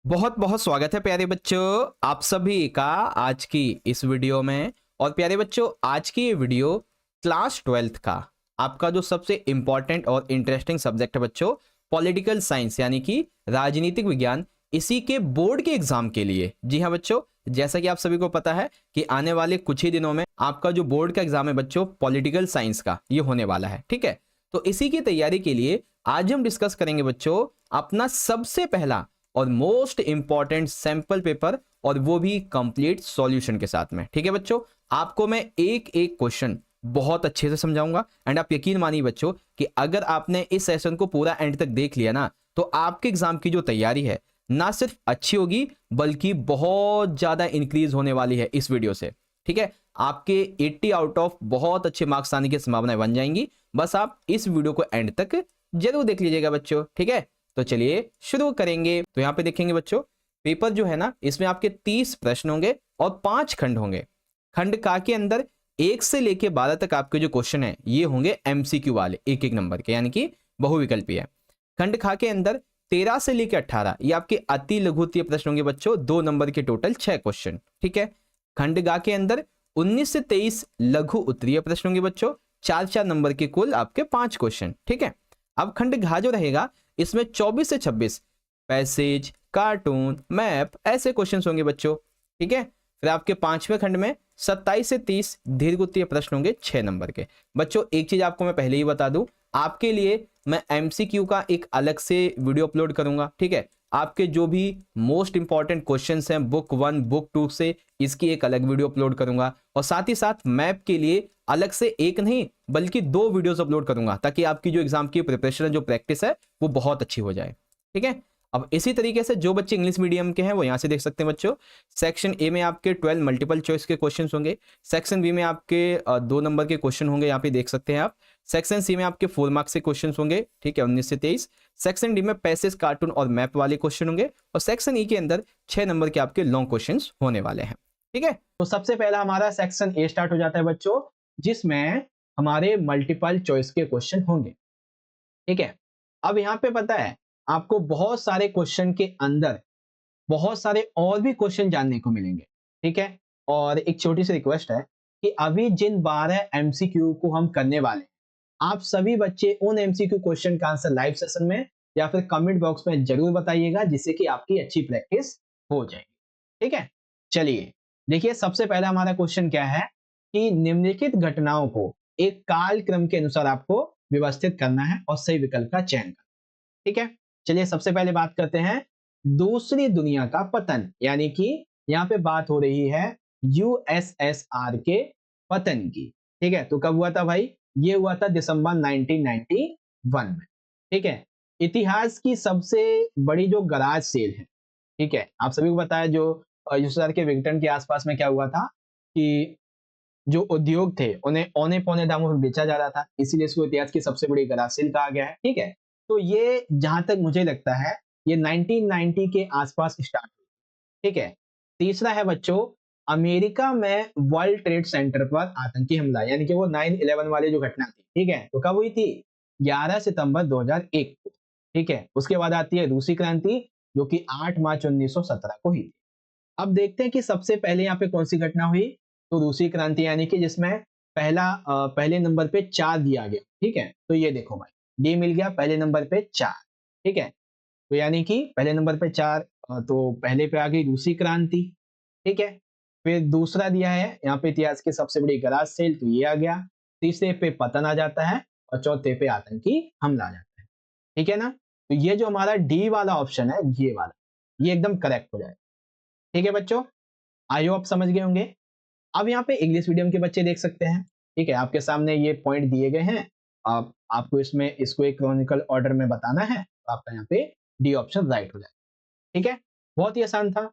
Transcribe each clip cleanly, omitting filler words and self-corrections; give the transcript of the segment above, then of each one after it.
बहुत बहुत स्वागत है प्यारे बच्चों आप सभी का आज की इस वीडियो में। और प्यारे बच्चों आज की ये वीडियो क्लास 12th का आपका जो सबसे इंपॉर्टेंट और इंटरेस्टिंग सब्जेक्ट है बच्चों, पॉलिटिकल साइंस यानी कि राजनीतिक विज्ञान, इसी के बोर्ड के एग्जाम के लिए। जी हाँ बच्चों, जैसा कि आप सभी को पता है कि आने वाले कुछ ही दिनों में आपका जो बोर्ड का एग्जाम है बच्चों पॉलिटिकल साइंस का, ये होने वाला है। ठीक है, तो इसी की तैयारी के लिए आज हम डिस्कस करेंगे बच्चों अपना सबसे पहला और मोस्ट इंपॉर्टेंट सैंपल पेपर, और वो भी कंप्लीट सॉल्यूशन के साथ में। ठीक है बच्चों, आपको मैं एक एक क्वेश्चन बहुत अच्छे से समझाऊंगा। एंड आप यकीन मानिए बच्चों कि अगर आपने इस सेशन को पूरा एंड तक देख लिया ना, तो आपके एग्जाम की जो तैयारी है ना सिर्फ अच्छी होगी बल्कि बहुत ज्यादा इंक्रीज होने वाली है इस वीडियो से। ठीक है, आपके 80 आउट ऑफ बहुत अच्छे मार्क्स आने की संभावनाएं बन जाएंगी। बस आप इस वीडियो को एंड तक जरूर देख लीजिएगा बच्चों। ठीक है, तो चलिए शुरू करेंगे। तो यहां पे देखेंगे बच्चों, पेपर जो है ना इसमें आपके 30 प्रश्न होंगे और 5 खंड होंगे। खंड का के अंदर 1 से लेके 12 तक आपके जो क्वेश्चन है ये होंगे एमसीक्यू वाले, एक एक नंबर के, यानी कि बहुविकल्पीय। खंड खा के अंदर 13 से लेके 18 ये आपके अति लघुत्तरीय प्रश्न होंगे बच्चों, 2 नंबर के टोटल 6 क्वेश्चन। ठीक है, खंड गा के अंदर 19 से 23 लघु उत्तरीय प्रश्न होंगे बच्चों, 4 नंबर के कुल आपके 5 क्वेश्चन। ठीक है, अब खंड घा जो रहेगा इसमें 24 से 26 पैसेज, कार्टून, मैप ऐसे क्वेश्चंस होंगे बच्चों। ठीक है, फिर आपके 5वें खंड में 27 से 30 दीर्घ प्रश्न होंगे 6 नंबर के। बच्चों एक चीज आपको मैं पहले ही बता दूं, आपके लिए मैं एमसीक्यू का एक अलग से वीडियो अपलोड करूंगा। ठीक है, आपके जो भी मोस्ट इंपॉर्टेंट क्वेश्चंस हैं बुक 1 बुक 2 से, इसकी एक अलग वीडियो अपलोड करूंगा। और साथ ही साथ मैप के लिए अलग से एक नहीं बल्कि 2 वीडियोस अपलोड करूंगा, ताकि आपकी जो एग्जाम की प्रिपरेशन जो प्रैक्टिस है वो बहुत अच्छी हो जाए। ठीक है, अब इसी तरीके से जो बच्चे इंग्लिश मीडियम के हैं वो यहां से देख सकते हैं बच्चों। सेक्शन ए में आपके 12 मल्टीपल चॉइस के क्वेश्चन होंगे। सेक्शन बी में आपके 2 नंबर के क्वेश्चन होंगे, यहाँ पे देख सकते हैं आप। सेक्शन सी में आपके 4 मार्क्स के क्वेश्चन होंगे, ठीक है, 19 से 23। सेक्शन डी में पैसेज, कार्टून और मैप वाले क्वेश्चन होंगे। और सेक्शन ई के अंदर 6 नंबर के आपके लॉन्ग क्वेश्चन होने वाले हैं। ठीक है, तो सबसे पहला हमारा सेक्शन ए स्टार्ट हो जाता है बच्चों, जिसमें हमारे मल्टीपल चॉइस के क्वेश्चन होंगे। ठीक है, अब यहां पे पता है आपको बहुत सारे क्वेश्चन के अंदर बहुत सारे और भी क्वेश्चन जानने को मिलेंगे। ठीक है, और एक छोटी सी रिक्वेस्ट है कि अभी जिन 12 एमसीक्यू को हम करने वाले हैं, आप सभी बच्चे उन एमसीक्यू क्वेश्चन का आंसर लाइव सेशन में या फिर कमेंट बॉक्स में जरूर बताइएगा, जिससे कि आपकी अच्छी प्रैक्टिस हो जाएगी। ठीक है, चलिए देखिए सबसे पहला हमारा क्वेश्चन क्या है कि निम्नलिखित घटनाओं को एक काल क्रम के अनुसार आपको व्यवस्थित करना है और सही विकल्प का चयन करना। ठीक है, चलिए सबसे पहले बात करते हैं दूसरी दुनिया का पतन, यानी कि यहाँ पे बात हो रही है यूएसएसआर के पतन की। ठीक है, तो कब हुआ था भाई? ये हुआ था दिसंबर 1991 में। ठीक है, इतिहास की सबसे बड़ी जो गराज सेल है, ठीक है, आप सभी को पता है जो यूएसएसआर के विघटन के आसपास में क्या हुआ था कि जो उद्योग थे उन्हें औने पौने दामों में बेचा जा रहा था, इसीलिए इसको इतिहास की सबसे बड़ी गराज सेल कहा गया है। ठीक है, तो ये जहां तक मुझे लगता है ये 1990 के आसपास स्टार्ट हुई। ठीक है, तीसरा है बच्चों अमेरिका में वर्ल्ड ट्रेड सेंटर पर आतंकी हमला, यानी कि वो 9/11 वाली जो घटना थी। ठीक है, तो कब हुई थी? 11 सितंबर 2001 को। ठीक है, उसके बाद आती है रूसी क्रांति, जो कि 8 मार्च 1917 को हुई। अब देखते हैं कि सबसे पहले यहाँ पे कौन सी घटना हुई। तो रूसी क्रांति, यानी कि जिसमें पहले नंबर पे 4 दिया गया। ठीक है, तो ये देखो भाई, डी मिल गया पहले नंबर पे 4। ठीक है, तो यानी कि पहले नंबर पे 4, तो पहले पे आ गई रूसी क्रांति। ठीक है, फिर दूसरा दिया है यहाँ पे इतिहास की सबसे बड़ी गराज सेल, तो ये आ गया। तीसरे पे पतन आ जाता है और चौथे पे आतंकी हमला आ जाता है। ठीक है ना, तो ये जो हमारा डी वाला ऑप्शन है, ये वाला, ये एकदम करेक्ट हो जाएगा। ठीक है बच्चों, आई होप समझ गए होंगे। अब यहाँ पे इंग्लिश मीडियम के बच्चे देख सकते हैं। ठीक है, आपके सामने ये पॉइंट दिए गए हैं, आपको इसमें इसको एक क्रॉनिकल ऑर्डर में बताना है, तो आपका यहाँ पे डी ऑप्शन राइट हो जाएगा। ठीक है, बहुत ही आसान था।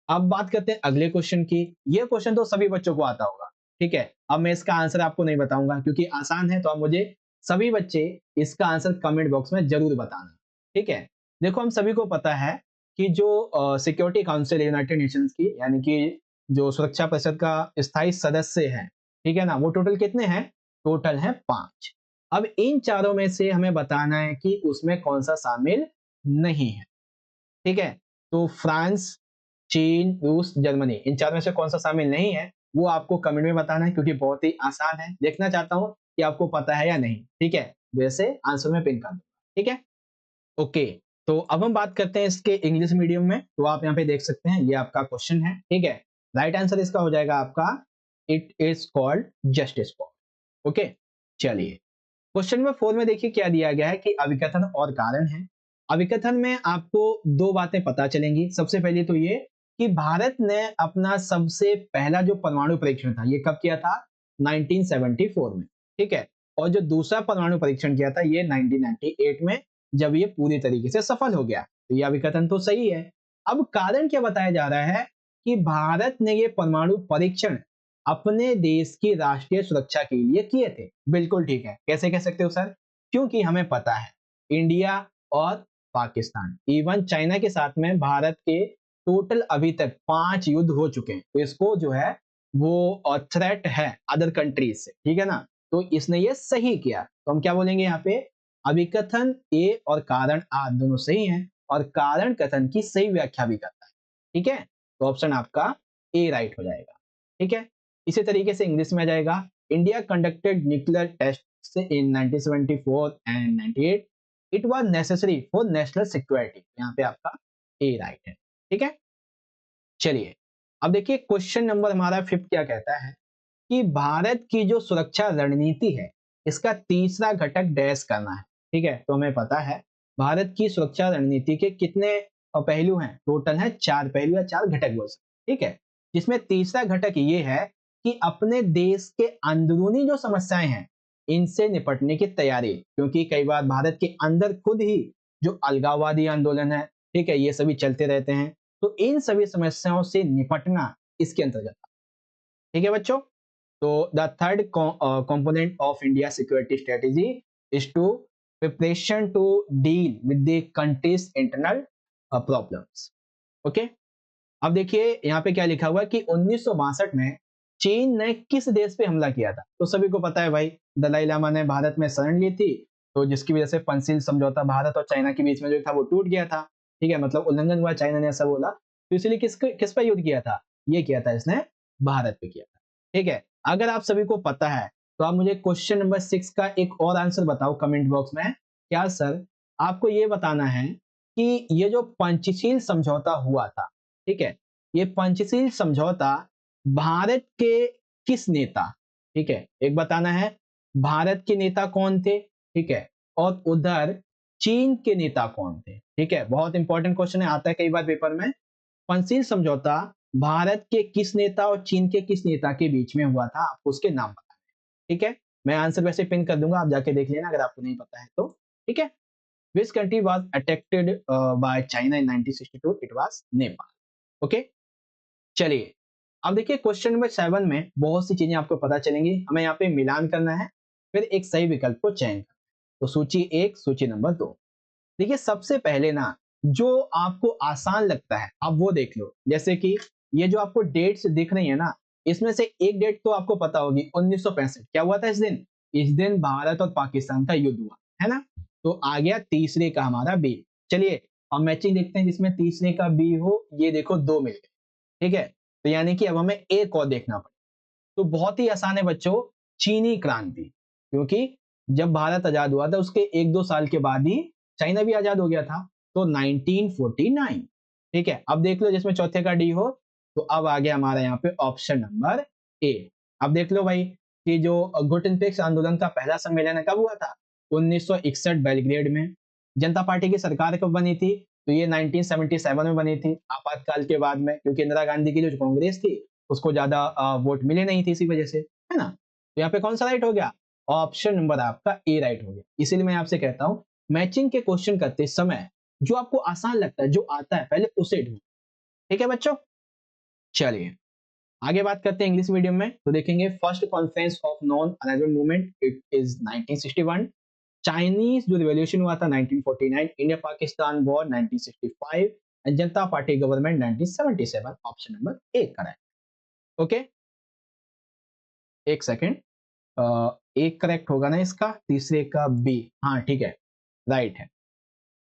अब बात करते हैं अगले क्वेश्चन की। ये क्वेश्चन तो सभी बच्चों को आता होगा। ठीक है, अब मैं इसका आंसर आपको नहीं बताऊंगा क्योंकि आसान है, तो आप मुझे सभी बच्चे इसका आंसर कमेंट बॉक्स में जरूर बताना। ठीक है, देखो हम सभी को पता है कि जो सिक्योरिटी काउंसिल यूनाइटेड नेशंस की, यानी कि जो सुरक्षा परिषद का स्थायी सदस्य है, ठीक है ना, वो टोटल कितने हैं? टोटल है 5। अब इन चारों में से हमें बताना है कि उसमें कौन सा शामिल नहीं है। ठीक है, तो फ्रांस, चीन, रूस, जर्मनी, इन चार में से कौन सा शामिल नहीं है वो आपको कमेंट में बताना है, क्योंकि बहुत ही आसान है। देखना चाहता हूँ कि आपको पता है या नहीं। ठीक है, वैसे आंसर में पिन कर दूंगा। ठीक है, ओके। तो अब हम बात करते हैं इसके इंग्लिश मीडियम में। तो आप यहाँ पे देख सकते हैं, ये आपका क्वेश्चन है। ठीक है, राइट आंसर इसका हो जाएगा आपका it is called justice for. Okay, चलिए क्वेश्चन नंबर 4 में देखिए क्या दिया गया है कि अभिकथन और कारण है। अभिकथन में आपको दो बातें पता चलेंगी। सबसे पहले तो ये कि भारत ने अपना सबसे पहला जो परमाणु परीक्षण था ये कब किया था? 1974 में। ठीक है, और जो दूसरा परमाणु परीक्षण किया था ये 1998 में, जब ये पूरी तरीके से सफल हो गया। तो ये अभिकथन तो सही है। अब कारण क्या बताया जा रहा है कि भारत ने ये परमाणु परीक्षण अपने देश की राष्ट्रीय सुरक्षा के लिए किए थे। बिल्कुल ठीक है। कैसे कह सकते हो सर? क्योंकि हमें पता है इंडिया और पाकिस्तान, इवन चाइना के साथ में भारत के टोटल अभी तक 5 युद्ध हो चुके हैं। तो इसको जो है वो थ्रेट है अदर कंट्रीज से। ठीक है ना, तो इसने ये सही किया। तो हम क्या बोलेंगे यहाँ पे? अभिकथन ए और कारण आर दोनों सही हैं, और कारण कथन की सही व्याख्या भी करता है। ठीक है, तो ऑप्शन आपका ए राइट हो जाएगा। ठीक है, इसी तरीके से इंग्लिश में आ जाएगा, India conducted nuclear test in 1974 and 98, it was necessary for national security. यहाँ पे आपका ए राइट है। ठीक है, चलिए अब देखिए क्वेश्चन नंबर हमारा 5 क्या कहता है कि भारत की जो सुरक्षा रणनीति है इसका तीसरा घटक डैश करना है। ठीक है, तो हमें पता है भारत की सुरक्षा रणनीति के कितने पहलू हैं? टोटल है 4 पहलू या 4 घटक बोल सकते। ठीक है, जिसमें तीसरा घटक ये है कि अपने देश के अंदरूनी जो समस्याएं हैं इनसे निपटने की तैयारी, क्योंकि कई बार भारत के अंदर खुद ही जो अलगाववादी आंदोलन है, ठीक है, ये सभी चलते रहते हैं। तो इन सभी समस्याओं से निपटना इसके अंतर्गत। ठीक है बच्चों, तो the third component of India security strategy is to preparation to deal with the country's internal problems. Okay, अब देखिए यहाँ पे क्या लिखा हुआ है कि 1962 में चीन ने किस देश पे हमला किया था? तो सभी को पता है भाई, दलाई लामा ने भारत में शरण ली थी, तो जिसकी वजह से पंसिल समझौता भारत और चाइना के बीच में जो था वो टूट गया था। ठीक है, मतलब उल्लंघन हुआ, चाइना ने ऐसा बोला, तो इसलिए किस पर युद्ध किया था? ये किया था इसने भारत पे किया था। ठीक है, अगर आप सभी को पता है तो आप मुझे क्वेश्चन नंबर 6 का एक और आंसर बताओ कमेंट बॉक्स में। क्या सर आपको ये बताना है कि ये जो पंचशील समझौता हुआ था, ठीक है, ये पंचशील समझौता भारत के किस नेता, ठीक है, एक बताना है भारत के नेता कौन थे, ठीक है, और उधर चीन के नेता कौन थे। ठीक है, बहुत इंपॉर्टेंट क्वेश्चन है, आता है कई बार पेपर में। पंचशील समझौता भारत के किस नेता और चीन के किस नेता के बीच में हुआ था, आपको उसके नाम बताना है। ठीक है, मैं आंसर वैसे पिन कर दूंगा, आप जाके देख लेना अगर आपको नहीं पता है तो। ठीक है, which country was attacked by China in 1962? It was Nepal. Okay, चलिए अब देखिए क्वेश्चन नंबर 7 में बहुत सी चीजें आपको पता चलेंगी। हमें यहाँ पे मिलान करना है, फिर एक सही विकल्प को चयन करना है। तो सूची 1, सूची नंबर 2। देखिए सबसे पहले ना जो आपको आसान लगता है आप वो देख लो। जैसे कि ये जो आपको डेट्स दिख रही है ना, इसमें से एक डेट तो आपको पता होगी, 1965। क्या हुआ था इस दिन? इस दिन भारत और पाकिस्तान का युद्ध हुआ, है ना? तो आ गया तीसरे का हमारा बी। चलिए हम मैचिंग देखते हैं, जिसमें तीसरे का बी हो। ये देखो 2 मिल गए। ठीक है, तो यानी कि अब हमें एक और देखना पड़ेगा। तो बहुत ही आसान है बच्चों, चीनी क्रांति। क्योंकि जब भारत आजाद हुआ था उसके 1-2 साल के बाद ही चाइना भी आजाद हो गया था, तो 1949। ठीक है, अब देख लो जिसमें चौथे का डी हो, तो अब आ गया हमारा यहाँ पे ऑप्शन नंबर ए। अब देख लो भाई कि जो गुटेनपेक्स आंदोलन का पहला सम्मेलन कब हुआ था? 1961 बेलग्रेड में। जनता पार्टी की सरकार कब बनी थी? तो ये 1977 में बनी थी, आपातकाल के बाद में, क्योंकि इंदिरा गांधी की जो कांग्रेस थी उसको ज्यादा वोट मिले नहीं थे इसी वजह से, है ना? तो यहाँ पे कौन सा राइट हो गया? ऑप्शन नंबर आपका ए राइट हो गया। इसीलिए मैं आपसे कहता हूं मैचिंग के क्वेश्चन करते समय जो आपको आसान लगता है, जो आता है, पहले उसे ढूंढ। ठीक है बच्चों, चलिए आगे बात करते हैं इंग्लिश मीडियम में। तो देखेंगे first conference of non alignment movement, it is 1961। Chinese जो रिवॉल्यूशन हुआ था 1949, India Pakistan war 1965 and Janata party government 1977। Option number A correct. Okay, एक सेकेंड, एक करेक्ट होगा ना इसका, तीसरे का बी। हाँ ठीक है, राइट है।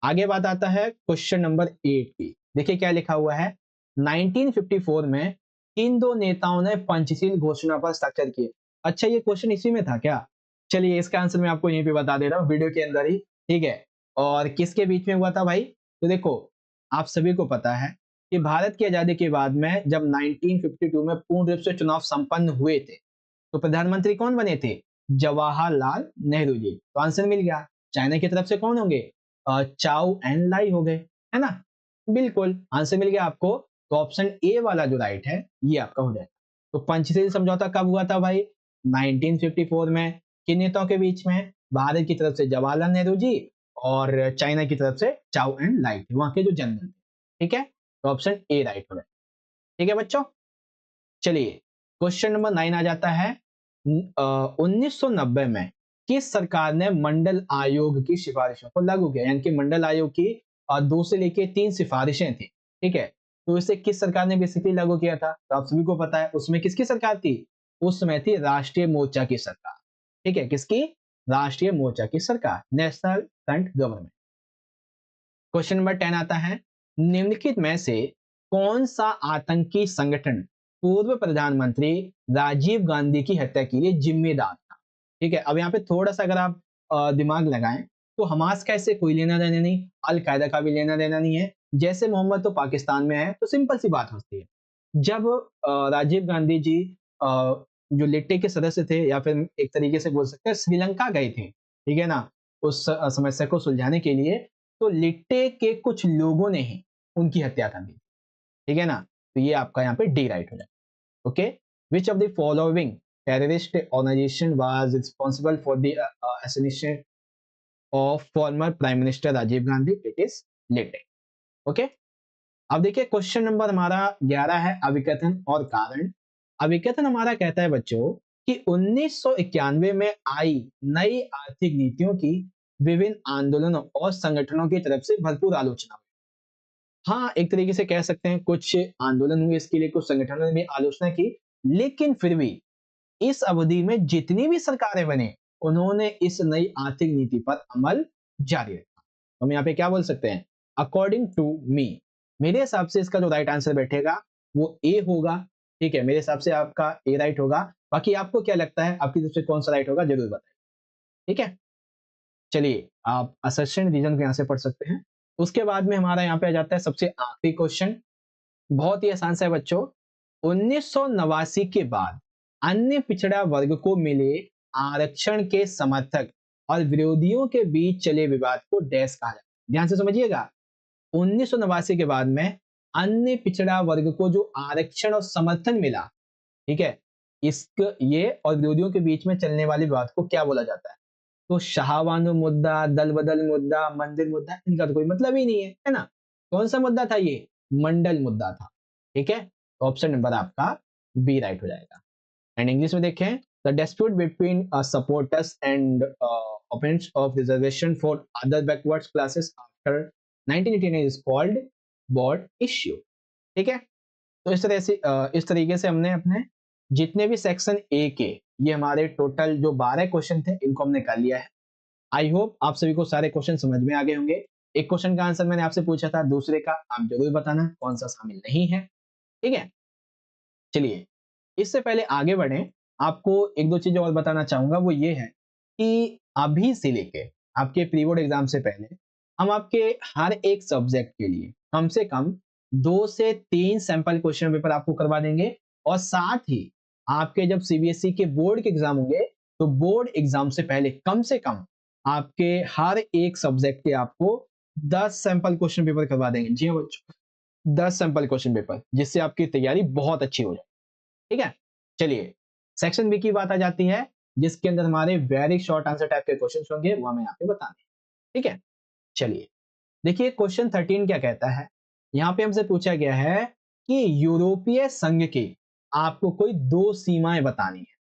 आगे बात आता है क्वेश्चन नंबर 8 की। देखिए क्या लिखा हुआ है, 1954 में किन दो नेताओं ने पंचशील घोषणा पर हस्ताक्षर किए। अच्छा ये क्वेश्चन इसी में था क्या? चलिए इसका आंसर मैं आपको यहीं पे बता दे रहा हूँ वीडियो के अंदर ही, ठीक है। और किसके बीच में हुआ था भाई? तो देखो आप सभी को पता है कि भारत की आजादी के बाद में जब 1952 में पूर्ण रूप से चुनाव संपन्न हुए थे, तो प्रधानमंत्री कौन बने थे? जवाहरलाल नेहरू जी। तो आंसर मिल गया। चाइना की तरफ से कौन होंगे? चाउ एंड लाई हो गए, है ना? बिल्कुल आंसर मिल गया आपको। तो ऑप्शन ए वाला जो राइट है ये आपका हो जाएगा। तो पंचशील समझौता कब हुआ था भाई? 1954 में। किन नेताओं के बीच में? भारत की तरफ से जवाहरलाल नेहरू जी और चाइना की तरफ से चाउ एंड लाई थे, वहां के जो जनरल थे। ठीक है, तो ऑप्शन ए राइट हो जाएगा। ठीक है बच्चों, चलिए क्वेश्चन नंबर 9 आ जाता है। 1990 में किस सरकार ने मंडल आयोग की सिफारिशों को लागू किया? यानी कि मंडल आयोग की 2 से लेके 3 सिफारिशें थी, ठीक है। तो इसे किस सरकार ने बेसिकली लागू किया था? तो आप सभी को पता है उसमें किसकी सरकार थी? उस समय थी राष्ट्रीय मोर्चा की सरकार। ठीक है, किसकी? राष्ट्रीय मोर्चा की सरकार, national front government. Question number 10 आता है, निम्नलिखित में से कौन सा आतंकी संगठन पूर्व प्रधानमंत्री राजीव गांधी की हत्या के लिए जिम्मेदार था? ठीक है, अब यहाँ पे थोड़ा सा अगर आप दिमाग लगाएं तो हमास का इससे कोई लेना देना नहीं, अल कायदा का भी लेना देना नहीं है। जैसे मोहम्मद तो पाकिस्तान में है, तो सिंपल सी बात होती है। जब राजीव गांधी जी जो लिट्टे के सदस्य थे या फिर एक तरीके से बोल सकते हैं श्रीलंका गए थे, ठीक है ना, उस समस्या को सुलझाने के लिए, तो लिट्टे के कुछ लोगों ने ही उनकी हत्या कर दी। ठीक है ना, तो ये आपका यहाँ पे डी राइट हो जाएगा। Okay, which of the following terrorist organization was responsible for the assassination of former prime minister Rajiv Gandhi? It is LTTE. Okay, अब देखिए क्वेश्चन नंबर हमारा 11 है, अभिकथन और कारण। अभिकथन हमारा कहता है बच्चों कि 1991 में आई नई आर्थिक नीतियों की विभिन्न आंदोलनों और संगठनों की तरफ से भरपूर आलोचना हुई। हाँ, एक तरीके से कह सकते हैं कुछ आंदोलन हुए इसके लिए, कुछ संगठनों ने भी आलोचना की, लेकिन फिर भी इस अवधि में जितनी भी सरकारें बने उन्होंने इस नई आर्थिक नीति पर अमल जारी रखा। हम यहाँ पे क्या बोल सकते हैं? अकॉर्डिंग टू मी, मेरे हिसाब से इसका जो राइट आंसर बैठेगा वो ए होगा। ठीक है, मेरे हिसाब से आपका ए राइट होगा। बाकी आपको क्या लगता है, आपकी तरफ से कौन सा राइट होगा जरूर बताइए। ठीक है, चलिए आप असर्शन रीजन को यहाँ से पढ़ सकते हैं। उसके बाद में हमारा यहाँ पे आ जाता है सबसे आखिरी क्वेश्चन। बहुत ही आसान सा है बच्चों। 1989 के बाद अन्य पिछड़ा वर्ग को मिले आरक्षण के समर्थक और विरोधियों के बीच चले विवाद को डैश कहा जाता है। ध्यान से समझिएगा, 1989 के बाद में अन्य पिछड़ा वर्ग को जो आरक्षण और समर्थन मिला, ठीक है, इसक ये और विरोधियों के बीच में चलने वाले विवाद को क्या बोला जाता है? तो शाहबानो मुद्दा, दल बदल मुद्दा, मंदिर मुद्दा, इनका तो कोई मतलब ही नहीं है ना? कौन सा मुद्दा था ये? मंडल मुद्दा था। ठीक है, तो ऑप्शन नंबर आपका बी राइट हो जाएगा। एंड इंग्लिश में देखें, the dispute between supporters and opponents of reservation for other backwards classes after 1989 is called board issue। ठीक है, तो इस तरीके से हमने अपने जितने भी सेक्शन ए के, ये हमारे टोटल जो 12 क्वेश्चन थे इनको हमने कर लिया है। आई होप आप सभी को सारे क्वेश्चन समझ में आ गए होंगे। एक क्वेश्चन का आंसर मैंने आपसे पूछा था, दूसरे का आप जरूर बताना कौन सा शामिल नहीं है। ठीक है, चलिए इससे पहले आगे बढ़े, आपको एक दो चीजें और बताना चाहूंगा। वो ये है कि अभी से लेके आपके प्री बोर्ड एग्जाम से पहले हम आपके हर एक सब्जेक्ट के लिए कम से कम 2 से 3 सैंपल क्वेश्चन पेपर आपको करवा देंगे। और साथ ही आपके जब सीबीएसई के बोर्ड के एग्जाम होंगे तो बोर्ड एग्जाम से कम आपके हर एक सब्जेक्ट के आपको 10 सैंपल क्वेश्चन पेपर करवा देंगे। जी हाँ बच्चों, 10 सैंपल क्वेश्चन पेपर, जिससे आपकी तैयारी बहुत अच्छी हो जाए। ठीक है, चलिए सेक्शन बी की बात आ जाती है, जिसके अंदर हमारे वेरी शॉर्ट आंसर टाइप के क्वेश्चन होंगे, वो हमें यहाँ पे बताने हैं। ठीक है, चलिए देखिए क्वेश्चन 13 क्या कहता है। यहाँ पे हमसे पूछा गया है कि यूरोपीय संघ की आपको कोई 2 सीमाएं बतानी है।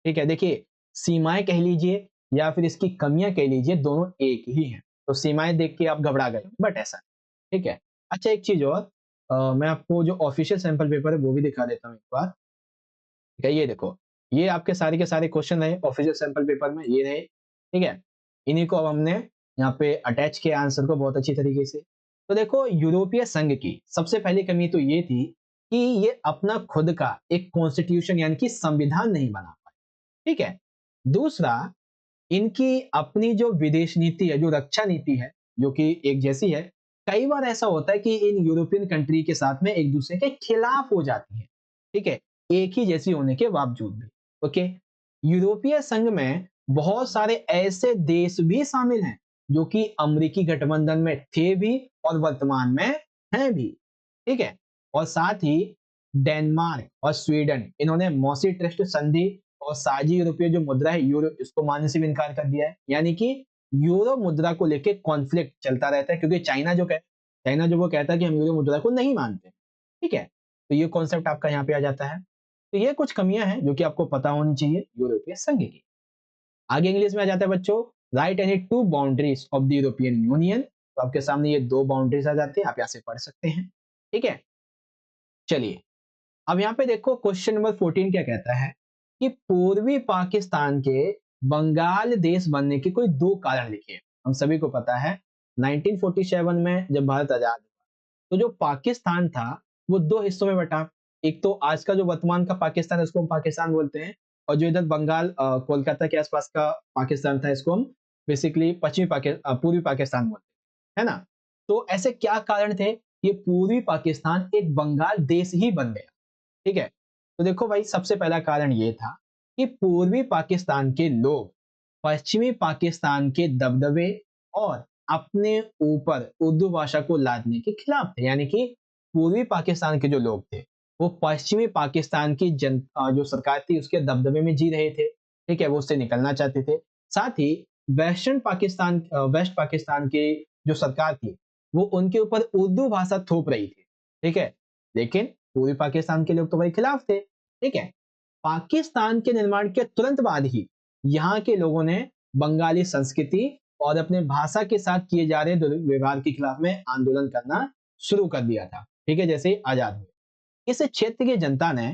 ठीक है, देखिए सीमाएं कह लीजिए या फिर इसकी कमियां कह लीजिए, दोनों एक ही हैं। तो सीमाएं देख के आप घबरा गए, बट ऐसा नहीं। ठीक है, अच्छा एक चीज और, मैं आपको जो ऑफिशियल सैंपल पेपर है वो भी दिखा देता हूँ एक बार। ठीक है, ये देखो, ये आपके सारे के सारे क्वेश्चन रहे ऑफिशियल सैंपल पेपर में, ये रहे। ठीक है, इन्हीं को अब हमने यहाँ पे अटैच किया आंसर को बहुत अच्छी तरीके से। तो देखो यूरोपीय संघ की सबसे पहली कमी तो ये थी कि ये अपना खुद का एक कॉन्स्टिट्यूशन यानी कि संविधान नहीं बना पाए, ठीक है। दूसरा, इनकी अपनी जो विदेश नीति है, जो रक्षा नीति है, जो कि एक जैसी है, कई बार ऐसा होता है कि इन यूरोपियन कंट्री के साथ में एक दूसरे के खिलाफ हो जाती है, ठीक है, एक ही जैसी होने के बावजूद भी। ओके, यूरोपीय संघ में बहुत सारे ऐसे देश भी शामिल हैं जो कि अमेरिकी गठबंधन में थे भी और वर्तमान में हैं भी, ठीक है। और साथ ही डेनमार्क और स्वीडन, इन्होंने मॉसी ट्रस्ट संधि और साझी यूरोपीय जो मुद्रा है यूरो, इसको मानने से भी इनकार कर दिया है। यानी कि यूरो मुद्रा को लेके कॉन्फ्लिक्ट चलता रहता है, क्योंकि चाइना जो वो कहता है कि हम यूरो मुद्रा को नहीं मानते, ठीक है। तो ये कॉन्सेप्ट आपका यहाँ पे आ जाता है। तो ये कुछ कमियां हैं जो कि आपको पता होनी चाहिए यूरोपीय संघ की। आगे इंग्लिश में आ जाता है बच्चों, right any two boundaries of the European union. तो आपके सामने ये दो बाउंड्रीज आ जाते हैं, आप यहाँ से पढ़ सकते हैं, ठीक है। चलिए, अब यहाँ पे देखो क्वेश्चन नंबर 14 क्या कहता है कि पूर्वी पाकिस्तान के बंगाल देश बनने के कोई दो कारण लिखिए। हम सभी को पता है 1947 में जब भारत आजाद हुआ तो जो पाकिस्तान था वो दो हिस्सों में बटा। एक तो आज का जो वर्तमान का पाकिस्तान है उसको हम पाकिस्तान बोलते हैं, और जो इधर बंगाल कोलकाता के आसपास का पाकिस्तान था इसको हम बेसिकली पूर्वी पाकिस्तान बोलते हैं, है ना। तो ऐसे क्या कारण थे, ये पूर्वी पाकिस्तान एक बंगाल देश ही बन गया, ठीक है। तो देखो भाई, सबसे पहला कारण ये था कि पूर्वी पाकिस्तान के लोग पश्चिमी पाकिस्तान के दबदबे और अपने ऊपर उर्दू भाषा को लादने के खिलाफ थे। यानी कि पूर्वी पाकिस्तान के जो लोग थे वो पश्चिमी पाकिस्तान की जो सरकार थी उसके दबदबे में जी रहे थे, ठीक है, वो उससे निकलना चाहते थे। साथ ही वेस्ट पाकिस्तान की जो सरकार थी वो उनके ऊपर उर्दू भाषा थोप रही थी, ठीक है। लेकिन पूर्वी पाकिस्तान के लोग तो भाई खिलाफ थे, ठीक है। पाकिस्तान के निर्माण के तुरंत बाद ही यहाँ के लोगों ने बंगाली संस्कृति और अपने भाषा के साथ किए जा रहे दुर्व्यवहार के खिलाफ में आंदोलन करना शुरू कर दिया था, ठीक है, जैसे ही आजाद हुए। इस क्षेत्र की जनता ने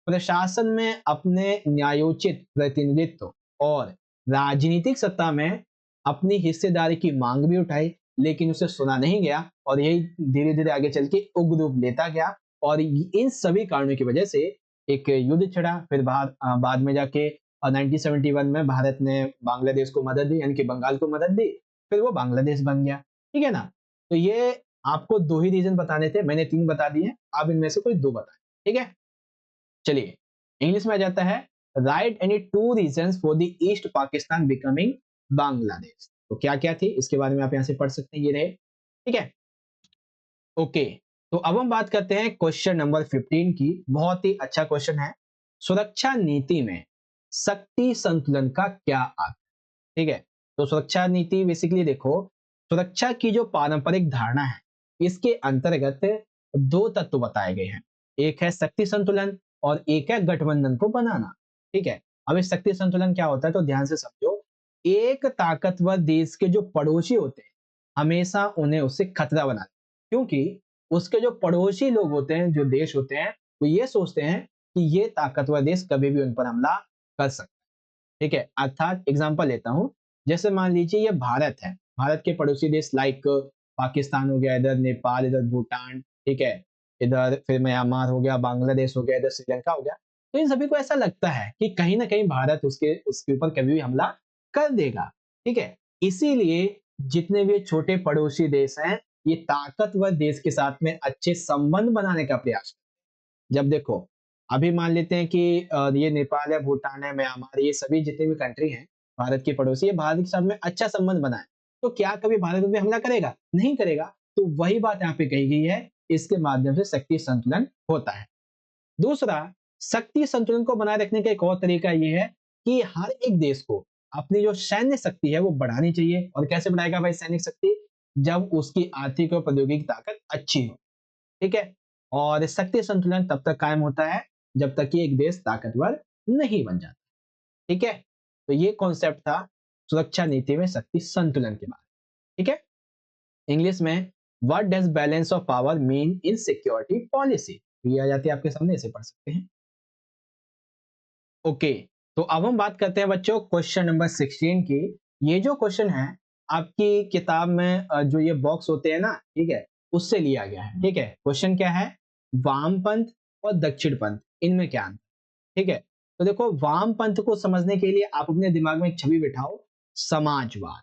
प्रशासन में अपने न्यायोचित प्रतिनिधित्व और राजनीतिक सत्ता में अपनी हिस्सेदारी की मांग भी उठाई, लेकिन उसे सुना नहीं गया और यही धीरे धीरे आगे चल के उग्र रूप लेता गया। और इन सभी कारणों की वजह से एक युद्ध छिड़ा। फिर बाद में जाके 1971 में भारत ने बांग्लादेश को मदद दी, यानी कि बंगाल को मदद दी, फिर वो बांग्लादेश बन गया, ठीक है ना। तो ये आपको दो ही रीजन बताने थे, मैंने तीन बता दिए, आप इनमें से कोई दो बताएं, ठीक है। चलिए, इंग्लिश में आ जाता है, right any two reasons for the east Pakistan becoming Bangladesh. तो क्या क्या थे इसके बारे में आप यहां से पढ़ सकते हैं, ये रहे, ठीक है। ओके, तो अब हम बात करते हैं क्वेश्चन नंबर 15 की। बहुत ही अच्छा क्वेश्चन है, सुरक्षा नीति में शक्ति संतुलन का क्या अर्थ, ठीक है। तो सुरक्षा नीति बेसिकली देखो, सुरक्षा की जो पारंपरिक धारणा है इसके अंतर्गत दो तत्व बताए गए हैं। एक है शक्ति संतुलन और एक है गठबंधन को बनाना, ठीक है। अब इस शक्ति संतुलन क्या होता है तो ध्यान से समझो। एक ताकतवर देश के जो पड़ोसी होते हैं हमेशा उन्हें उससे खतरा बनाते हैं, क्योंकि उसके जो पड़ोसी लोग होते हैं, जो देश होते हैं, वो ये सोचते हैं कि ये ताकतवर देश कभी भी उन पर हमला कर सकता है, ठीक है। अर्थात एग्जांपल लेता हूं, जैसे मान लीजिए ये भारत है, भारत के पड़ोसी देश लाइक पाकिस्तान हो गया, इधर नेपाल, इधर भूटान, ठीक है, इधर फिर म्यांमार हो गया, बांग्लादेश हो गया, इधर श्रीलंका हो गया। तो इन सभी को ऐसा लगता है कि कहीं ना कहीं भारत उसके उसके ऊपर कभी भी हमला कर देगा, ठीक है। इसीलिए जितने भी छोटे पड़ोसी देश हैं ये ताकतवर देश के साथ में अच्छे संबंध बनाने का प्रयास करते हैं। जब देखो, अभी मान लेते हैं कि ये नेपाल है, भूटान है, म्यांमार, ये सभी जितने भी कंट्री हैं भारत के पड़ोसी, ये भारत के साथ में अच्छा संबंध बनाए, तो क्या कभी भारत उन पे हमला करेगा? नहीं करेगा। तो वही बात यहाँ पे कही गई है, इसके माध्यम से शक्ति संतुलन होता है। दूसरा, शक्ति संतुलन को बनाए रखने का एक और तरीका ये है कि हर एक देश को अपनी जो सैन्य शक्ति है वो बढ़ानी चाहिए। और कैसे बढ़ाएगा भाई सैनिक शक्ति? जब उसकी आर्थिक और प्रौद्योगिक ताकत अच्छी हो, ठीक है। और शक्ति संतुलन तब तक कायम होता है जब तक कि एक देश ताकतवर नहीं बन जाता, ठीक है। तो ये कॉन्सेप्ट था सुरक्षा नीति में शक्ति संतुलन के बारे में, ठीक है। इंग्लिश में what does balance of power mean in security policy, ये आ जाती है आपके सामने, इसे पढ़ सकते हैं। ओके, तो अब हम बात करते हैं बच्चों क्वेश्चन नंबर 16 की। ये जो क्वेश्चन है आपकी किताब में जो ये बॉक्स होते हैं ना, ठीक है, उससे लिया गया है। ठीक है, क्वेश्चन क्या है, वामपंथ और दक्षिणपंथ इनमें क्या अंतर, ठीक है। तो देखो, वामपंथ को समझने के लिए आप अपने दिमाग में एक छवि बिठाओ, समाजवाद,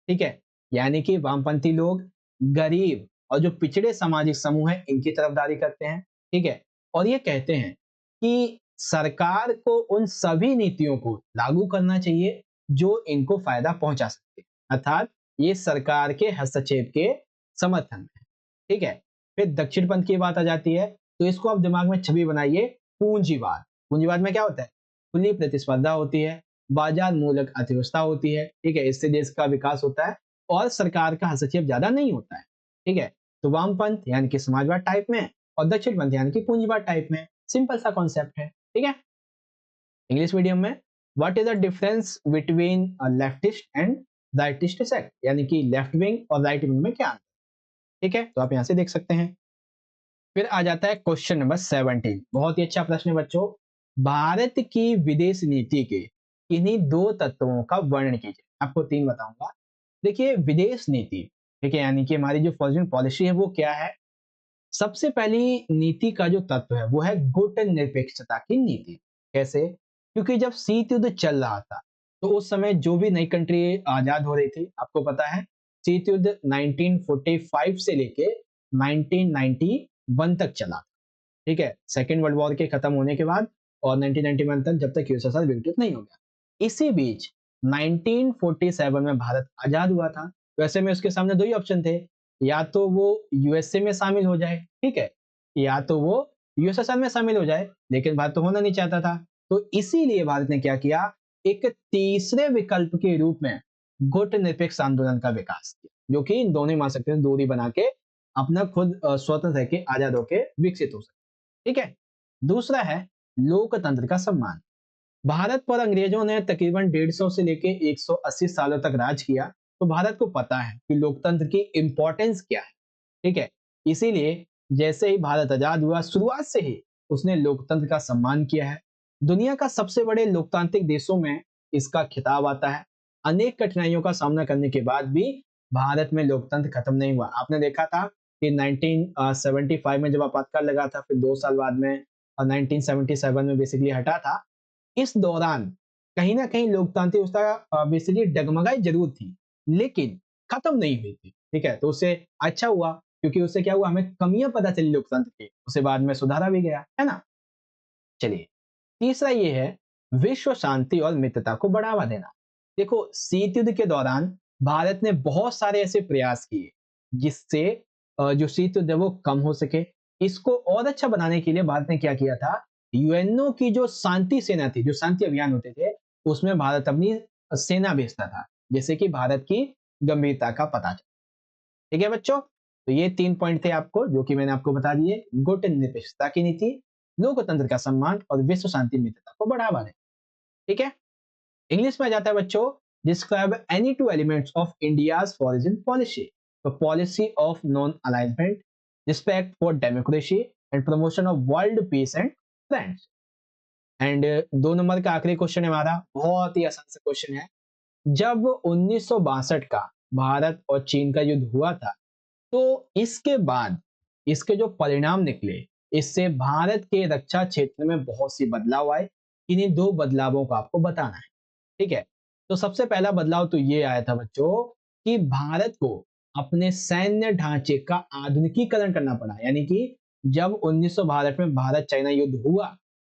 ठीक है, यानी कि वामपंथी लोग गरीब और जो पिछड़े सामाजिक समूह हैं इनकी तरफदारी करते हैं, ठीक है, और ये कहते हैं कि सरकार को उन सभी नीतियों को लागू करना चाहिए जो इनको फायदा पहुंचा सकते, अर्थात ये सरकार के हस्तक्षेप के समर्थन में है, ठीक है। फिर दक्षिणपंथ की बात आ जाती है, तो इसको आप दिमाग में छवि बनाइए, पूंजीवाद। पूंजीवाद में क्या होता है, खुली प्रतिस्पर्धा होती है, बाजार मूलक अर्थव्यवस्था होती है, ठीक है, इससे देश का विकास होता है और सरकार का हस्तक्षेप ज्यादा नहीं होता है, ठीक है। तो वामपंथ यानी कि समाजवाद टाइप में और दक्षिणपंथ यानी कि पूंजीवाद टाइप में, सिंपल सा कॉन्सेप्ट है, ठीक है। इंग्लिश मीडियम में, what is the difference between leftist and rightist sect, यानी कि लेफ्ट विंग और राइट विंग में क्या अंतर, ठीक है, तो आप यहां से देख सकते हैं। फिर आ जाता है क्वेश्चन नंबर 17, बहुत ही अच्छा प्रश्न है बच्चों, भारत की विदेश नीति के किन्हीं दो तत्वों का वर्णन कीजिए। आपको तीन बताऊंगा। देखिए, विदेश नीति, ठीक है, यानी कि हमारी जो फॉरेन पॉलिसी है वो क्या है। सबसे पहली नीति का जो तत्व है वो है गुटनिरपेक्षता की नीति। कैसे, क्योंकि जब शीत युद्ध चल रहा था तो उस समय जो भी नई कंट्री आजाद हो रही थी, आपको पता है शीत युद्ध 1945 से लेके 1991 तक चला, ठीक है, सेकेंड वर्ल्ड वॉर के खत्म होने के बाद और 1991 तक, जब तक यूएसएसआर विघटित नहीं हो गया। इसी बीच 1947 में भारत आजाद हुआ था, तो ऐसे में उसके सामने दो ही ऑप्शन थे, या तो वो यूएसए में शामिल हो जाए, ठीक है, या तो वो यूएसएसआर में शामिल हो जाए, लेकिन भारत तो होना नहीं चाहता था। तो इसीलिए भारत ने क्या किया, एक तीसरे विकल्प के रूप में गुटनिरपेक्ष आंदोलन का विकास किया, जो कि इन दोनों मान सकते हैं दूरी बना के अपना खुद स्वतंत्र रह के आजाद होके विकसित हो सके, ठीक है। दूसरा है लोकतंत्र का सम्मान। भारत पर अंग्रेजों ने तकरीबन 150 से लेके 180 सालों तक राज किया, तो भारत को पता है कि लोकतंत्र की इंपॉर्टेंस क्या है, ठीक है। इसीलिए जैसे ही भारत आजाद हुआ, शुरुआत से ही उसने लोकतंत्र का सम्मान किया है। दुनिया का सबसे बड़े लोकतांत्रिक देशों में इसका खिताब आता है। अनेक कठिनाइयों का सामना करने के बाद भी भारत में लोकतंत्र खत्म नहीं हुआ। आपने देखा था कि 1975 में जब आपातकाल लगा था, फिर 2 साल बाद में 1977 में बेसिकली हटा था। इस दौरान कहीं ना कहीं लोकतांत्रिक व्यवस्था बेसिकली डगमगाई जरूर थी, लेकिन खत्म नहीं हुई थी, ठीक है। तो उससे अच्छा हुआ, क्योंकि उससे क्या हुआ, हमें कमियां पता चली लोकतंत्र की, उसे बाद में सुधारा भी गया, है ना। चलिए, तीसरा ये है विश्व शांति और मित्रता को बढ़ावा देना। देखो, शीत युद्ध के दौरान भारत ने बहुत सारे ऐसे प्रयास किए जिससे जो शीत युद्ध है वो कम हो सके। इसको और अच्छा बनाने के लिए भारत ने क्या किया था, यूएनओ की जो शांति सेना थी, जो शांति अभियान होते थे, उसमें भारत अपनी सेना भेजता था, जैसे कि भारत की गंभीरता का पता चला, ठीक है बच्चों। तो ये 3 पॉइंट थे आपको, जो कि मैंने आपको बता दिए, गुटनिरपेक्षता की नीति, लोकतंत्र का सम्मान और विश्व शांति मित्रता को बढ़ावा दें, ठीक है। इंग्लिश में आ जाता है बच्चों, describe any two elements of India's foreign policy. तो policy of non alignment, respect for democracy and promotion of world peace and friends. And 2 number का आखिरी क्वेश्चन है हमारा, बहुत ही आसान सा क्वेश्चन है। जब 1962 का भारत और चीन का युद्ध हुआ था, तो इसके बाद इसके जो परिणाम निकले, इससे भारत के रक्षा क्षेत्र में बहुत सी बदलाव आए। इन्हीं दो बदलावों को आपको बताना है, ठीक है। तो सबसे पहला बदलाव तो ये आया था बच्चों कि भारत को अपने सैन्य ढांचे का आधुनिकीकरण करना पड़ा, यानी कि जब 1962 में भारत चाइना युद्ध हुआ,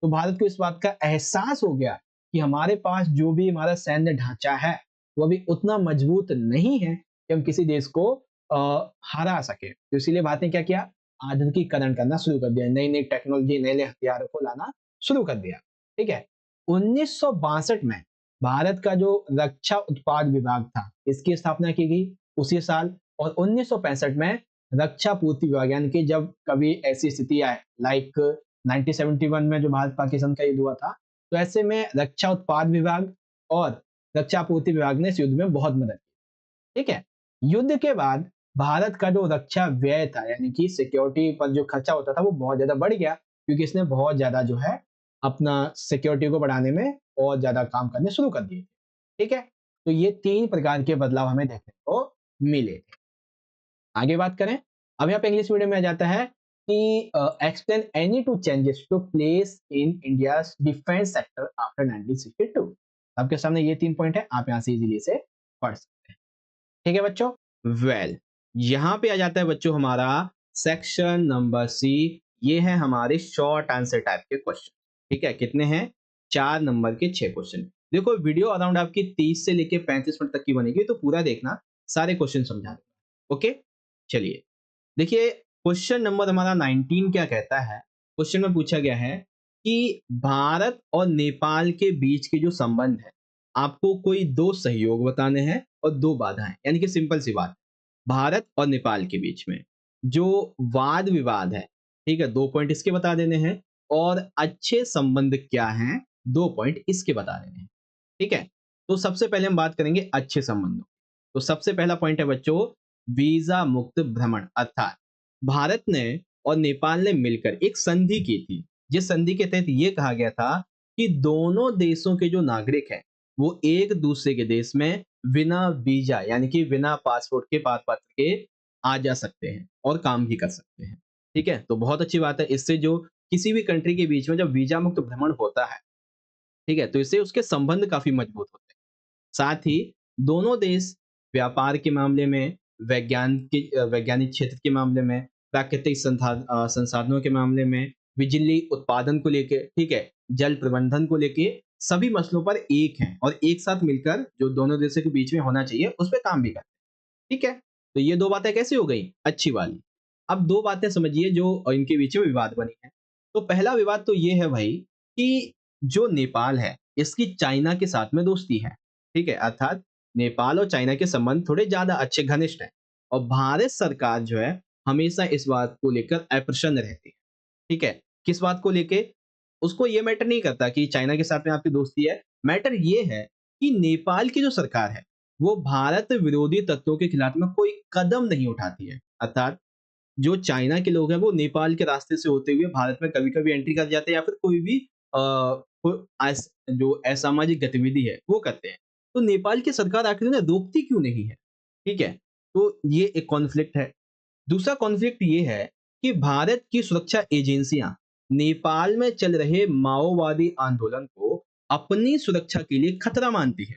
तो भारत को इस बात का एहसास हो गया कि हमारे पास जो भी हमारा सैन्य ढांचा है वो अभी उतना मजबूत नहीं है कि हम किसी देश को हरा सके। तो इसीलिए भारत ने क्या किया, आधुनिकीकरण करना शुरू कर दिया, नई नई टेक्नोलॉजी, नए नए हथियारों को लाना शुरू कर दिया, ठीक है। 1962 में भारत का जो रक्षा उत्पाद विभाग था, इसकी स्थापना की गई उसी साल। और 1965 में रक्षा पूर्ति विभाग, यानी कि जब कभी ऐसी स्थिति आए, लाइक 1971 में जो भारत पाकिस्तान का युद्ध हुआ था, तो ऐसे में रक्षा उत्पाद विभाग और रक्षा पूर्ति विभाग ने इस युद्ध में बहुत मदद की, ठीक है। युद्ध के बाद भारत का जो रक्षा व्यय था, यानी कि सिक्योरिटी पर जो खर्चा होता था, वो बहुत ज्यादा बढ़ गया, क्योंकि इसने बहुत ज्यादा जो है अपना सिक्योरिटी को बढ़ाने में और ज्यादा काम करने शुरू कर दिए, ठीक है। तो ये 3 प्रकार के बदलाव हमें देखने को मिले थे। आगे बात करें, अब यहाँ पे इंग्लिश मीडियम में आ जाता है कि explain any two changes to place in India's defence sector after 1962। आपके सामने ये 3 पॉइंट है, आप यहाँ से इजीली से पढ़ सकते हैं। ठीक है बच्चों, वेल यहाँ पे आ जाता है बच्चों हमारा सेक्शन नंबर सी। ये है हमारे शॉर्ट आंसर टाइप के क्वेश्चन। ठीक है, कितने हैं? 4 नंबर के 6 क्वेश्चन। देखो वीडियो अराउंड आपकी 30 से लेके 35 मिनट तक की बनेगी, तो पूरा देखना, सारे क्वेश्चन समझा दूंगा। ओके, चलिए देखिए क्वेश्चन नंबर हमारा 19 क्या कहता है। क्वेश्चन में पूछा गया है कि भारत और नेपाल के बीच के जो संबंध है, आपको कोई 2 सहयोग बताने हैं और 2 बाधाएं, यानी कि सिंपल सी बात, भारत और नेपाल के बीच में जो वाद विवाद है, ठीक है, 2 पॉइंट इसके बता देने हैं, और अच्छे संबंध क्या हैं, 2 पॉइंट इसके बता देने हैं। ठीक है, तो सबसे पहले हम बात करेंगे अच्छे संबंधों। तो सबसे पहला पॉइंट है बच्चों, वीजा मुक्त भ्रमण, अर्थात भारत ने और नेपाल ने मिलकर एक संधि की थी, जिस संधि के तहत यह कहा गया था कि दोनों देशों के जो नागरिक हैं वो एक दूसरे के देश में बिना वीजा यानी कि बिना पासपोर्ट के पात्र के आ जा सकते हैं और काम भी कर सकते हैं। ठीक है, तो बहुत अच्छी बात है, इससे जो किसी भी कंट्री के बीच में जब वीजा मुक्त भ्रमण होता है, ठीक है, तो इससे उसके संबंध काफी मजबूत होते हैं। साथ ही दोनों देश व्यापार के मामले में, वैज्ञानिक क्षेत्र के मामले में, प्राकृतिक संसाधनों के मामले में, बिजली उत्पादन को लेके, ठीक है, जल प्रबंधन को लेके, सभी मसलों पर एक हैं और एक साथ मिलकर जो दोनों देशों के बीच में होना चाहिए उस पर काम भी करते हैं। ठीक है, तो ये 2 बातें कैसी हो गई? अच्छी वाली। अब 2 बातें समझिए जो इनके बीच में विवाद बनी है। तो पहला विवाद तो ये है भाई कि जो नेपाल है इसकी चाइना के साथ में दोस्ती है। ठीक है, अर्थात नेपाल और चाइना के संबंध थोड़े ज्यादा अच्छे घनिष्ठ हैं, और भारत सरकार जो है हमेशा इस बात को लेकर अप्रसन्न रहती है। ठीक है, किस बात को लेके? उसको ये मैटर नहीं करता कि चाइना के साथ में आपकी दोस्ती है, मैटर ये है कि नेपाल की जो सरकार है वो भारत विरोधी तत्वों के खिलाफ में कोई कदम नहीं उठाती है। अर्थात जो चाइना के लोग हैं वो नेपाल के रास्ते से होते हुए भारत में कभी-कभी एंट्री कर जाते हैं, या फिर कोई भी जो असामाजिक गतिविधि है वो करते हैं। तो नेपाल की सरकार आखिर उन्हें रोकती क्यों नहीं है? ठीक है, तो ये एक कॉन्फ्लिक्ट है। दूसरा कॉन्फ्लिक्ट ये है कि भारत की सुरक्षा एजेंसियां नेपाल में चल रहे माओवादी आंदोलन को अपनी सुरक्षा के लिए खतरा मानती है।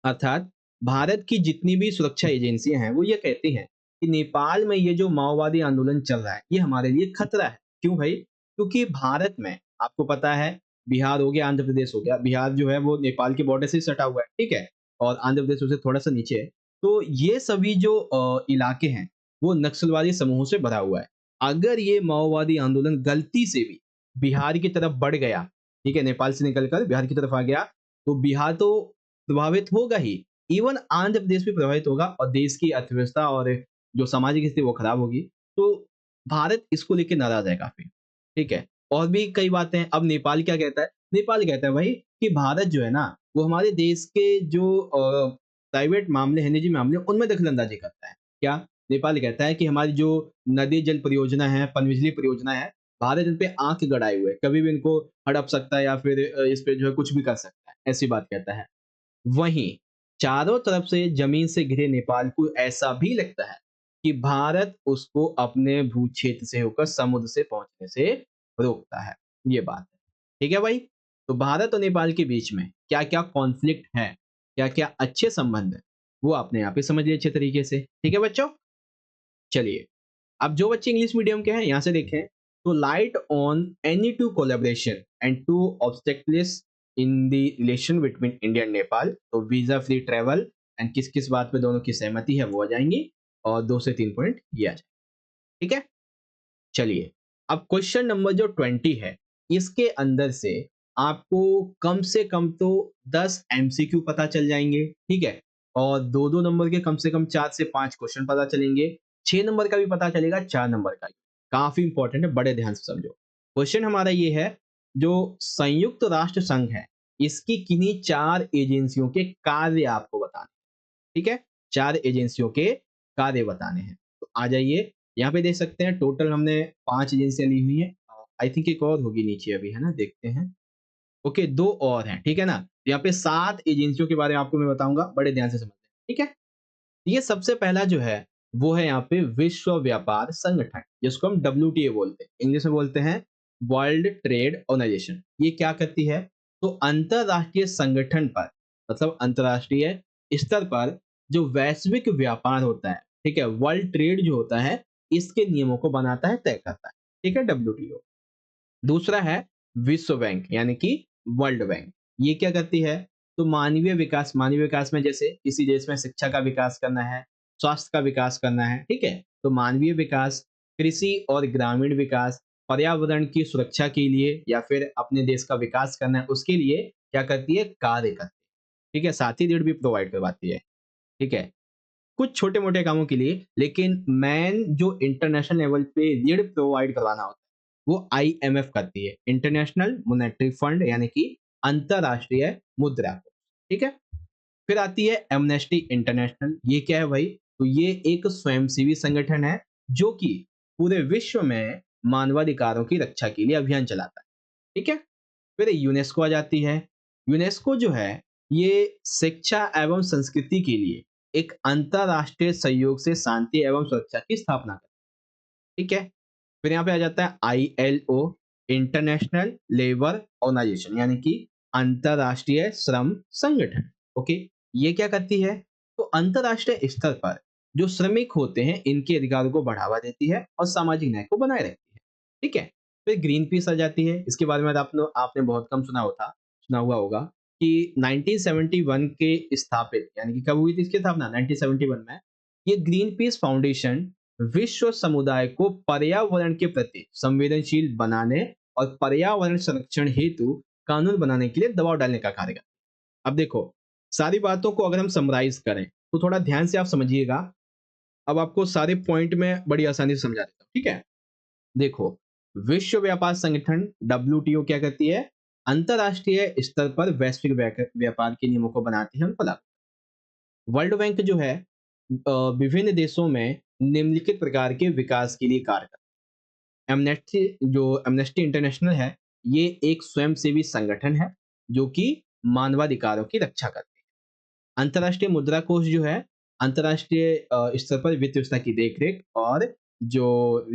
अर्थात भारत की जितनी भी सुरक्षा एजेंसियां हैं वो ये कहती हैं कि नेपाल में ये जो माओवादी आंदोलन चल रहा है ये हमारे लिए खतरा है। क्यों भाई? क्योंकि भारत में आपको पता है, बिहार हो गया, आंध्र प्रदेश हो गया, बिहार जो है वो नेपाल के बॉर्डर से सटा हुआ है, ठीक है, और आंध्र प्रदेश उससे थोड़ा सा नीचे है। तो ये सभी जो इलाके हैं वो नक्सलवादी समूहों से भरा हुआ है। अगर ये माओवादी आंदोलन गलती से भी बिहार की तरफ बढ़ गया, ठीक है, नेपाल से निकलकर बिहार की तरफ आ गया, तो बिहार तो प्रभावित होगा ही, इवन आंध्र प्रदेश भी प्रभावित होगा और देश की अर्थव्यवस्था और जो सामाजिक स्थिति वो खराब होगी। तो भारत इसको लेके नाराज है काफी। ठीक है, और भी कई बातें हैं। अब नेपाल क्या कहता है? नेपाल कहता है भाई कि भारत जो है ना वो हमारे देश के जो प्राइवेट मामले हैं, निजी मामले हैं, उनमें दखल अंदाजी करता है। क्या? नेपाल कहता है कि हमारी जो नदी जल परियोजना है, पनबिजली परियोजना है, भारत इन पे आंख गड़ाए हुए है, कभी भी इनको हड़प सकता है या फिर इस पे जो है कुछ भी कर सकता है, ऐसी बात कहता है। वहीं चारों तरफ से जमीन से घिरे नेपाल को ऐसा भी लगता है कि भारत उसको अपने भू क्षेत्र से होकर समुद्र से पहुंचने से रोकता है। ये बात है। ठीक है भाई, तो भारत और नेपाल के बीच में क्या क्या कॉन्फ्लिक्ट है, क्या क्या अच्छे संबंध है, वो आपने यहाँ पे समझ लिया अच्छे तरीके से। ठीक है बच्चों, चलिए अब जो बच्चे इंग्लिश मीडियम के हैं यहाँ से देखें, तो light on any two collaboration and two obstacles in the relation between India and Nepal. तो वीजा फ्री ट्रेवल एंड किस किस बात पे दोनों की सहमति है वो आ जाएंगी, और 2 से 3 पॉइंट ये आ जाएंगे। ठीक है, चलिए अब क्वेश्चन नंबर जो 20 है इसके अंदर से आपको कम से कम तो 10 एमसीक्यू पता चल जाएंगे। ठीक है, और 2-2 नंबर के कम से कम 4 से 5 क्वेश्चन पता चलेंगे, 6 नंबर का भी पता चलेगा, 4 नंबर का भी। काफी इंपॉर्टेंट है, बड़े ध्यान से समझो। क्वेश्चन हमारा ये है, जो संयुक्त राष्ट्र संघ है इसकी किन्हीं 4 एजेंसियों के कार्य आपको बताने। ठीक है, 4 एजेंसियों के कार्य बताने हैं। तो आ जाइए, यहाँ पे देख सकते हैं टोटल हमने 5 एजेंसियां ली हुई हैं। आई थिंक एक और होगी नीचे अभी, है ना, देखते हैं। ओके, 2 और हैं, ठीक है ना? यहाँ पे 7 एजेंसियों के बारे में आपको मैं बताऊँगा, बड़े ध्यान से समझना, ठीक है? ये सबसे पहला जो है, वो है यहाँ पे विश्व व्यापार संगठन, जिसको हम डब्ल्यूटीओ बोलते हैं। इंग्लिश में बोलते हैं वर्ल्ड ट्रेड ऑर्गेनाइजेशन। ये क्या करती है? तो अंतरराष्ट्रीय संगठन पर, मतलब अंतरराष्ट्रीय स्तर पर जो वैश्विक व्यापार होता है, ठीक है? वर्ल्ड ट्रेड जो होता है, इसके नियमों को बनाता है, तय करता है। ठीक है? डब्ल्यूटीओ। दूसरा है विश्व बैंक यानी कि वर्ल्ड बैंक। ये क्या करती है? तो मानवीय विकास में जैसे किसी देश में शिक्षा का विकास करना है, स्वास्थ्य का विकास करना है, ठीक है? तो मानवीय विकास, कृषि और ग्रामीण विकास, पर्यावरण की सुरक्षा के लिए या फिर अपने देश का विकास करना है, उसके लिए क्या करती है? कार्य करती है। ठीक है? साथ ही ऋण भी प्रोवाइड करवाती है। ठीक है? कुछ छोटे-मोटे कामों के लिए, लेकिन मेन जो इंटरनेशनल लेवल पे ऋण प्रोवाइड करवाना होता है, वो आईएमएफ करती है, इंटरनेशनल मॉनेटरी फंड यानी कि अंतरराष्ट्रीय मुद्रा कोष, ठीक है? फिर आती है एमनेस्टी इंटरनेशनल, ये क्या है भाई? तो ये एक स्वयंसेवी संगठन है, जो कि पूरे विश्व में मानवाधिकारों की रक्षा के लिए अभियान चलाता है, ठीक है? फिर यूनेस्को आ जाती है। यूनेस्को जो है, ये शिक्षा एवं संस्कृति के लिए एक अंतरराष्ट्रीय सहयोग से शांति एवं सुरक्षा की स्थापना करती है, ठीक है? फिर यहाँ पे आ जाता है आईएलओ, इंटरनेशनल लेबर ऑर्गेनाइजेशन यानी कि अंतरराष्ट्रीय श्रम संगठन। ओके, ये क्या करती है? तो अंतरराष्ट्रीय स्तर पर जो श्रमिक होते हैं, इनके अधिकारों को बढ़ावा देती है और सामाजिक न्याय को बनाए रखती है, ठीक है? फिर ग्रीन पीस आ जाती है। इसके बारे में आपने आपने बहुत कम सुना हुआ होगा कि 1971 के स्थापित, यानी कि कब हुई थी इसकी स्थापना? 1971 में। ये ग्रीन पीस फाउंडेशन विश्व समुदाय को पर्यावरण के प्रति संवेदनशील बनाने और पर्यावरण संरक्षण हेतु कानून बनाने के लिए दबाव डालने का कार्य करता है। अब देखो, सारी बातों को अगर हम समराइज करें, तो थोड़ा ध्यान से आप समझिएगा। अब आपको सारे पॉइंट में बड़ी आसानी से समझा देता हूँ, ठीक है? देखो, विश्व व्यापार संगठन डब्ल्यूटीओ क्या करती है? अंतरराष्ट्रीय स्तर पर वैश्विक व्यापार के नियमों को बनाती है, उनको लागू। वर्ल्ड बैंक जो है, विभिन्न देशों में निम्नलिखित प्रकार के विकास के लिए कार्य करता है। एमनेस्टी इंटरनेशनल है, ये एक स्वयंसेवी संगठन है, जो कि मानवाधिकारों की रक्षा करती है। अंतर्राष्ट्रीय मुद्रा कोष जो है, अंतर्राष्ट्रीय स्तर पर वित्त व्यवस्था की देखरेख और जो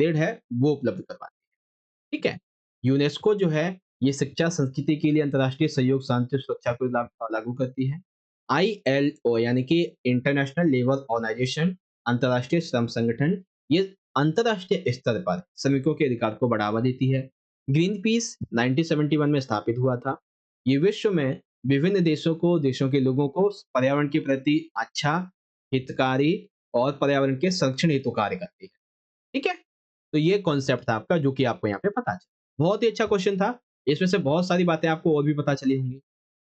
ऋण है, वो उपलब्ध करवाती है। ठीक है? यूनेस्को जो है, ये शिक्षा संस्कृति के लिए अंतर्राष्ट्रीय सहयोग, शांति और सुरक्षा को लागू करती है। आईएलओ यानी कि इंटरनेशनल लेबर ऑर्गेनाइजेशन, अंतर्राष्ट्रीय श्रम संगठन, ये अंतर्राष्ट्रीय स्तर पर श्रमिकों के अधिकार को बढ़ावा देती है। ग्रीन पीस 1971 में स्थापित हुआ था। ये विश्व में विभिन्न देशों के लोगों को पर्यावरण के प्रति अच्छा, हितकारी और पर्यावरण के संरक्षण हेतु कार्य करती है। ठीक है? तो ये कॉन्सेप्ट था आपका, जो कि आपको यहाँ पे पता चला। बहुत ही अच्छा क्वेश्चन था। इसमें से बहुत सारी बातें आपको और भी पता चली होंगी।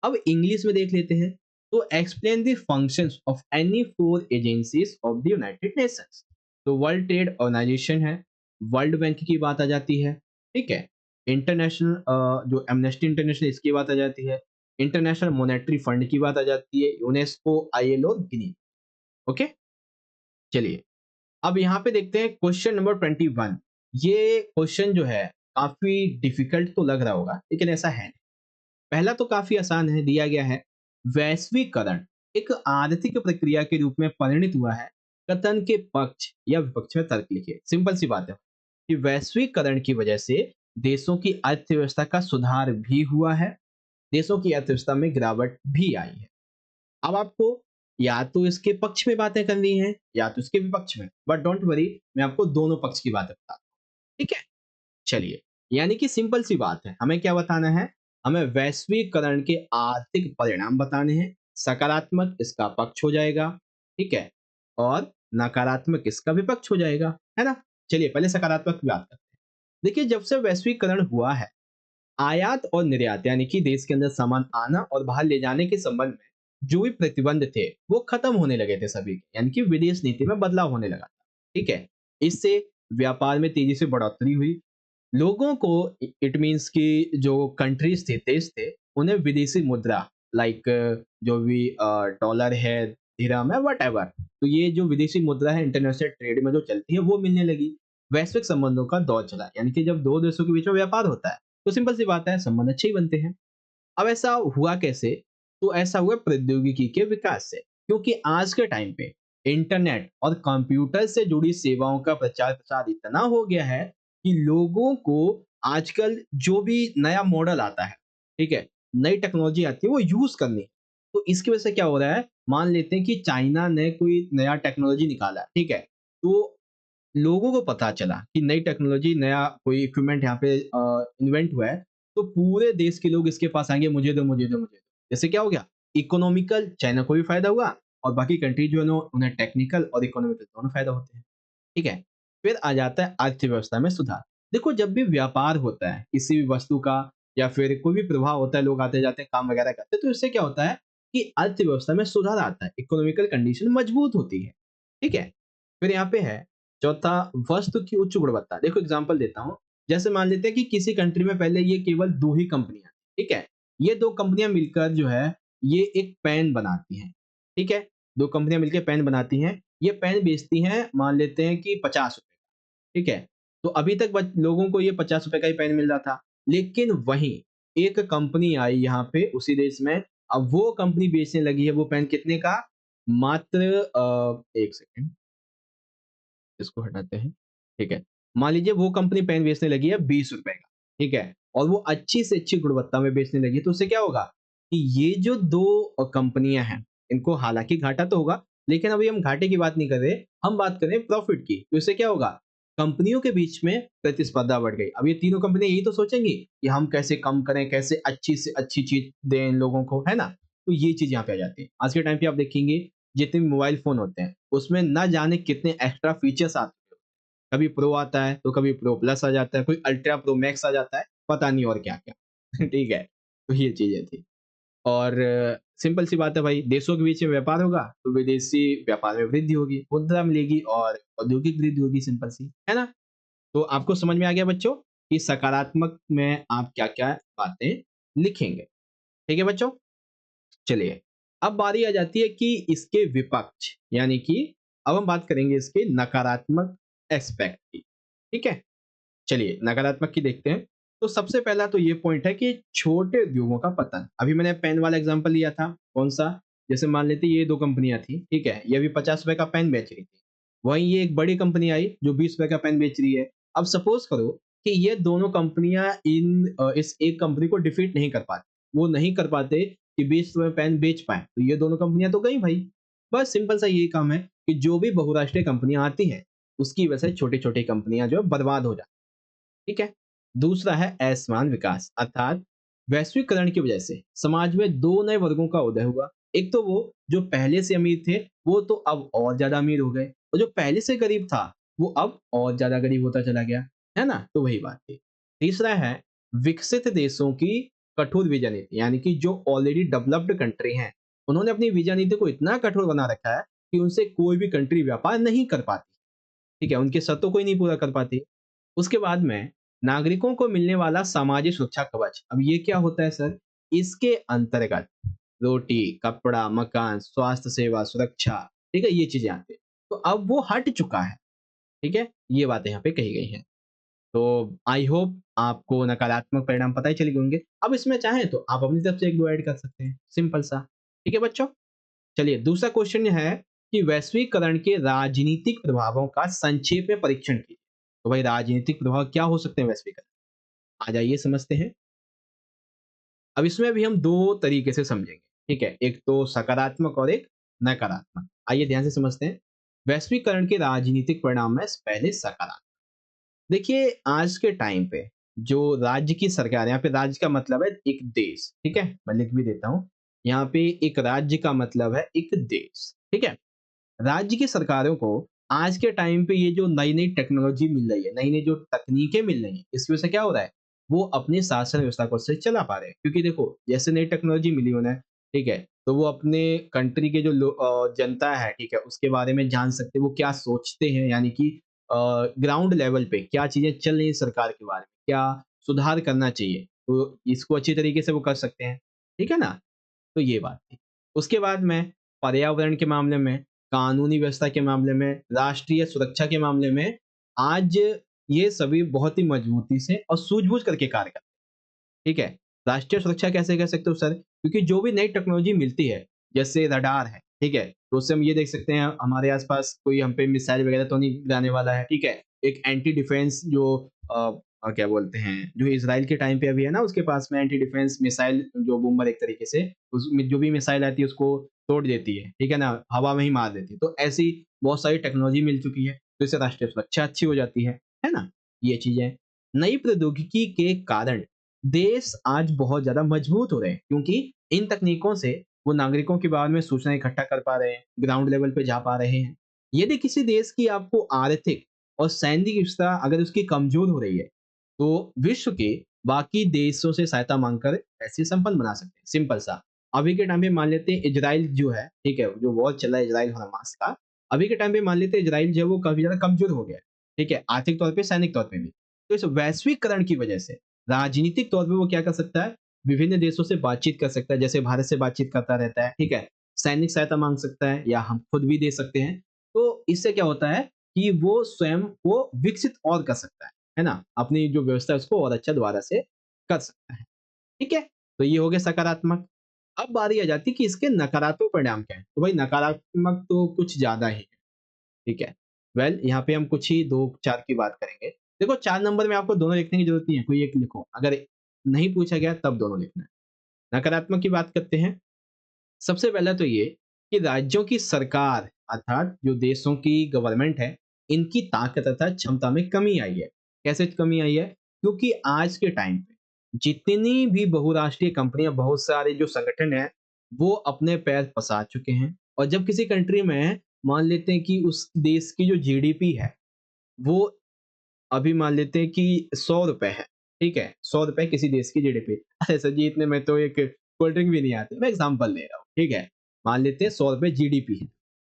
अब इंग्लिश में देख लेते हैं। तो explain the functions of any 4 agencies of the United Nations. तो वर्ल्ड ट्रेड ऑर्गेनाइजेशन है, वर्ल्ड बैंक की बात आ जाती है, ठीक है? इंटरनेशनल जो एमनेस्टी इंटरनेशनल, इसकी बात आ जाती है। इंटरनेशनल मॉनेटरी फंड की बात आ जाती है, यूनेस्को, आईएलओ, गिनी। ओके? चलिए, अब यहाँ पे देखते हैं क्वेश्चन नंबर 21। ये क्वेश्चन जो है, काफी डिफिकल्ट तो लग रहा होगा, लेकिन ऐसा है नहीं। पहला तो काफी आसान है, दिया गया है वैश्वीकरण एक आर्थिक प्रक्रिया के रूप में परिणत हुआ है। कथन के पक्ष या विपक्ष में तर्क लिखिए। सिंपल सी बात है कि वैश्वीकरण की वजह से देशों की अर्थव्यवस्था का सुधार भी हुआ है, देशों की अर्थव्यवस्था में गिरावट भी आई है। अब आपको या तो इसके पक्ष में बातें करनी है या तो इसके विपक्ष में, बट डोंट वरी, मैं आपको दोनों पक्ष की बातें बताता हूँ, ठीक है? चलिए, यानी कि सिंपल सी बात है, हमें क्या बताना है? हमें वैश्वीकरण के आर्थिक परिणाम बताने हैं। सकारात्मक इसका पक्ष हो जाएगा, ठीक है? और नकारात्मक इसका विपक्ष हो जाएगा, है ना? चलिए, पहले सकारात्मक की बात करते हैं। देखिए, जब से वैश्वीकरण हुआ है, आयात और निर्यात यानी कि देश के अंदर सामान आना और बाहर ले जाने के संबंध में जो भी प्रतिबंध थे, वो खत्म होने लगे थे सभी के, यानी कि विदेश नीति में बदलाव होने लगा था, ठीक है? इससे व्यापार में तेजी से बढ़ोतरी हुई। लोगों को, इट मीन्स कि जो कंट्रीज थे, देश थे, उन्हें विदेशी मुद्रा, लाइक जो भी डॉलर है, दिरहम है, वट, तो ये जो विदेशी मुद्रा है इंटरनेशनल ट्रेड में जो चलती है, वो मिलने लगी। वैश्विक संबंधों का दौर चला, यानी कि जब दो देशों के बीच में व्यापार होता है, तो सिंपल सी बात है, संबंध अच्छे ही बनते हैं। अब ऐसा हुआ कैसे? तो ऐसा हुआ प्रौद्योगिकी के विकास से, क्योंकि आज के टाइम पे इंटरनेट और कंप्यूटर से जुड़ी सेवाओं का प्रचार प्रसार इतना हो गया है कि लोगों को आजकल जो भी नया मॉडल आता है, ठीक है, नई टेक्नोलॉजी आती है वो यूज करनी है। तो इसकी वजह से क्या हो रहा है, मान लेते हैं कि चाइना ने कोई नया टेक्नोलॉजी निकाला, ठीक है, तो लोगों को पता चला कि नई टेक्नोलॉजी, नया कोई इक्विपमेंट यहाँ पे इन्वेंट हुआ है, तो पूरे देश के लोग इसके पास आएंगे, मुझे दो मुझे दो मुझे दो। जैसे क्या हो गया, इकोनॉमिकल चाइना को भी फायदा हुआ और बाकी कंट्री जो है ना, उन्हें टेक्निकल और इकोनॉमिकल दोनों फायदा होते हैं। ठीक है, फिर आ जाता है अर्थव्यवस्था में सुधार। देखो, जब भी व्यापार होता है किसी भी वस्तु का या फिर कोई भी प्रभाव होता है, लोग आते जाते हैं, काम वगैरह करते हैं, तो इससे क्या होता है कि अर्थव्यवस्था में सुधार आता है, इकोनॉमिकल कंडीशन मजबूत होती है। ठीक है, फिर यहाँ पे है चौथा, वस्तु की उच्च गुणवत्ता। देखो एग्जांपल देता हूँ, जैसे मान लेते हैं कि किसी कंट्री में पहले ये केवल दो ही कंपनियां, ठीक है, ये दो कंपनियां मिलकर जो है ये एक पेन बनाती हैं। ठीक है, दो कंपनियां मिलकर पेन बनाती हैं, ये पेन बेचती हैं, मान लेते हैं कि 50 रुपए, ठीक है, तो अभी तक लोगों को ये 50 रुपए का ही पेन मिल रहा था। लेकिन वहीं एक कंपनी आई यहाँ पे उसी देश में, अब वो कंपनी बेचने लगी है वो पेन कितने का, मात्र एक सेकेंड, इसको हटाते हैं, ठीक है। मान लीजिए वो कंपनी पेन बेचने लगी है 20 रुपए का, ठीक है, और वो अच्छी से अच्छी गुणवत्ता में बेचने लगी है, तो उससे क्या होगा कि ये जो दो कंपनियां हैं, इनको हालांकि घाटा तो होगा, लेकिन अभी हम घाटे की बात नहीं कर रहे, हम बात कर रहे हैं प्रॉफिट की। तो इससे क्या होगा, कंपनियों के बीच में प्रतिस्पर्धा बढ़ गई। अब ये तीनों कंपनियां यही तो सोचेंगी कि हम कैसे कम करें, कैसे अच्छी से अच्छी चीज दें इन लोगों को, है ना। तो ये चीज यहाँ पे आ जाती है। आज के टाइम पे आप देखेंगे जितने भी मोबाइल फोन होते हैं उसमें ना जाने कितने एक्स्ट्रा फीचर्स आते हैं। कभी प्रो आता है तो कभी प्रो प्लस आ जाता है, कोई अल्ट्रा प्रो मैक्स आ जाता है, पता नहीं और क्या क्या। ठीक है, तो ये चीजें थी। और सिंपल सी बात है भाई, देशों के बीच में व्यापार होगा तो विदेशी व्यापार में वृद्धि होगी, मुद्रा मिलेगी और औद्योगिक वृद्धि होगी, सिंपल सी है ना। तो आपको समझ में आ गया बच्चों कि सकारात्मक में आप क्या क्या बातें लिखेंगे। ठीक है बच्चों, चलिए अब बारी आ जाती है कि इसके विपक्ष, यानी कि अब हम बात करेंगे इसके नकारात्मक एस्पेक्ट की। ठीक है, चलिए नकारात्मक की देखते हैं। तो सबसे पहला तो ये पॉइंट है कि छोटे उद्योगों का पतन। अभी मैंने पेन वाला एग्जांपल लिया था, कौन सा, जैसे मान लेते ये दो कंपनियां थी, ठीक है, ये भी 50 रुपए का पेन बेच रही थी, वहीं ये एक बड़ी कंपनी आई जो 20 रुपए का पेन बेच रही है। अब सपोज करो कि ये दोनों कंपनियां इस एक कंपनी को डिफीट नहीं कर पाती, वो नहीं कर पाते कि 20 रुपए पेन बेच पाए, तो ये दोनों कंपनियां तो गई भाई। बस सिंपल सा यही काम है कि जो भी बहुराष्ट्रीय कंपनियां आती हैं उसकी वजह से छोटी छोटी कंपनियां जो है बर्बाद हो जाती। ठीक है, दूसरा है असमान विकास, अर्थात वैश्वीकरण की वजह से समाज में दो नए वर्गों का उदय हुआ। एक तो वो जो पहले से अमीर थे वो तो अब और ज्यादा अमीर हो गए, और जो पहले से गरीब था वो अब और ज्यादा गरीब होता चला गया, है ना। तो वही बात थी। तीसरा है विकसित देशों की कठोर वीजा नीति, यानी कि जो ऑलरेडी डेवलप्ड कंट्री हैं उन्होंने अपनी वीजा नीति को इतना कठोर बना रखा है कि उनसे कोई भी कंट्री व्यापार नहीं कर पाती। ठीक है, उनकी शर्तों को ही नहीं पूरा कर पाती। उसके बाद में नागरिकों को मिलने वाला सामाजिक सुरक्षा कवच, अब ये क्या होता है सर, इसके अंतर्गत रोटी, कपड़ा, मकान, स्वास्थ्य सेवा, सुरक्षा, ठीक है, ये चीजें आती है। तो अब वो हट चुका है। ठीक है, ये बातें यहाँ पे कही गई हैं। तो आई होप आपको नकारात्मक परिणाम पता ही चल गए होंगे। अब इसमें चाहें तो आप अपनी तरफ से एक दो ऐड कर सकते हैं, सिंपल सा। ठीक है बच्चों, चलिए दूसरा क्वेश्चन है कि वैश्वीकरण के राजनीतिक प्रभावों का संक्षेप में परीक्षण कीजिए। तो भाई राजनीतिक प्रभाव क्या हो सकते हैं वैश्वीकरण, आ जाइए समझते हैं। अब इसमें भी हम दो तरीके से समझेंगे, ठीक है, एक तो सकारात्मक और एक नकारात्मक। आइए ध्यान से समझते हैं। वैश्वीकरण के राजनीतिक परिणाम में पहले सकारात्मक। देखिए आज के टाइम पे जो राज्य की सरकार, यहाँ पे राज्य का मतलब है एक देश, ठीक है, मैं लिख भी देता हूँ। यहाँ पे एक राज्य का मतलब है एक देश, ठीक है। राज्य की सरकारों को आज के टाइम पे ये जो नई नई टेक्नोलॉजी मिल रही है, नई नई जो तकनीकें मिल रही है, इसकी वजह से क्या हो रहा है, वो अपनी शासन व्यवस्था को से चला पा रहे हैं। क्योंकि देखो जैसे नई टेक्नोलॉजी मिली उन्हें, ठीक है, तो वो अपने कंट्री के जो जनता है, ठीक है, उसके बारे में जान सकते हैं, वो क्या सोचते हैं, यानी कि ग्राउंड लेवल पे क्या चीजें चल रही है सरकार के बारे में, क्या सुधार करना चाहिए, तो इसको अच्छी तरीके से वो कर सकते हैं। ठीक है ना, तो ये बात थी। उसके बाद में पर्यावरण के मामले में, कानूनी व्यवस्था के मामले में, राष्ट्रीय सुरक्षा के मामले में आज ये सभी बहुत ही मजबूती से और सूझबूझ करके कार्य करते हैं। ठीक है, राष्ट्रीय सुरक्षा कैसे कह सकते हो सर? क्योंकि जो भी नई टेक्नोलॉजी मिलती है, जैसे रडार है, ठीक है? तो उससे हम ये देख सकते हैं हमारे आस-पास कोई हम पे मिसाइल वगैरह तो नहीं गिराने वाला है, ठीक है? एक एंटी डिफेंस जो क्या बोलते हैं, जो इज़राइल के टाइम पे अभी है ना उसके पास में एंटी डिफेंस मिसाइल जो बूमर एक तरीके से उसमें जो भी मिसाइल आती है उसको तोड़ देती है, ठीक है ना? हवा में ही मार देती है। तो ऐसी बहुत सारी टेक्नोलॉजी मिल चुकी है, तो इससे राष्ट्रीय सुरक्षा अच्छी हो जाती है ना? ये चीज़ें। नई प्रौद्योगिकी के कारण देश आज बहुत ज़्यादा मजबूत हो रहे हैं क्योंकि इन तकनीकों से वो नागरिकों के बारे में सूचना इकट्ठा कर पा रहे हैं, ग्राउंड लेवल पे जा पा रहे हैं। यदि किसी देश की आपको आर्थिक और सैन्य व्यवस्था अगर उसकी कमजोर हो रही है, तो विश्व के बाकी देशों से सहायता माँगकर ऐसे संपन्न बना सकते हैं, सिंपल सा। अभी के टाइम पे मान लेते हैं इज़राइल जो है, ठीक है? जो वॉर चल रहा है इज़राइल और हमास का, अभी के टाइम पे मान लेते हैं इज़राइल जो है वो काफ़ी ज़्यादा कमजोर हो गया है, ठीक है? आर्थिक तौर पे, सैनिक तौर पे भी। तो इस वैश्वीकरण की वजह से राजनीतिक तौर पे वो क्या कर सकता है, विभिन्न देशों से बातचीत कर सकता है, जैसे भारत से बातचीत करता रहता है, ठीक है? सैनिक सहायता माँग सकता है या हम खुद भी दे सकते हैं। तो इससे क्या होता है कि वो स्वयं को विकसित और कर सकता है ना? अपनी जो व्यवस्था है उसको और अच्छा दोबारा से कर सकता है, ठीक है? तो ये हो गया सकारात्मक। अब बारी आ जाती है कि इसके नकारात्मक परिणाम क्या हैं? तो भाई नकारात्मक तो कुछ ज़्यादा ही है, ठीक है? यहाँ पे हम कुछ ही 2-4 की बात करेंगे। देखो 4 नंबर में आपको दोनों लिखने की ज़रूरत नहीं है, कोई एक लिखो। अगर नहीं पूछा गया तब दोनों लिखना है। नकारात्मक की बात करते हैं। सबसे पहला तो ये कि राज्यों की सरकार अर्थात जो देशों की गवर्नमेंट है, इनकी ताकत तथा क्षमता में कमी आई है। कैसे कमी आई है? क्योंकि आज के टाइम पे जितनी भी बहुराष्ट्रीय कंपनियां, बहुत सारे जो संगठन हैं, वो अपने पैर पसार चुके हैं। और जब किसी कंट्री में मान लेते हैं कि उस देश की जो जीडीपी है, वो अभी मान लेते हैं कि ₹100 है, ठीक है? ₹100 किसी देश की जीडीपी। अरे सर जी इतने में तो एक कोल्ड ड्रिंक भी नहीं आती। मैं एग्ज़ाम्पल दे रहा हूँ, ठीक है? मान लेते हैं ₹100 जीडीपी है,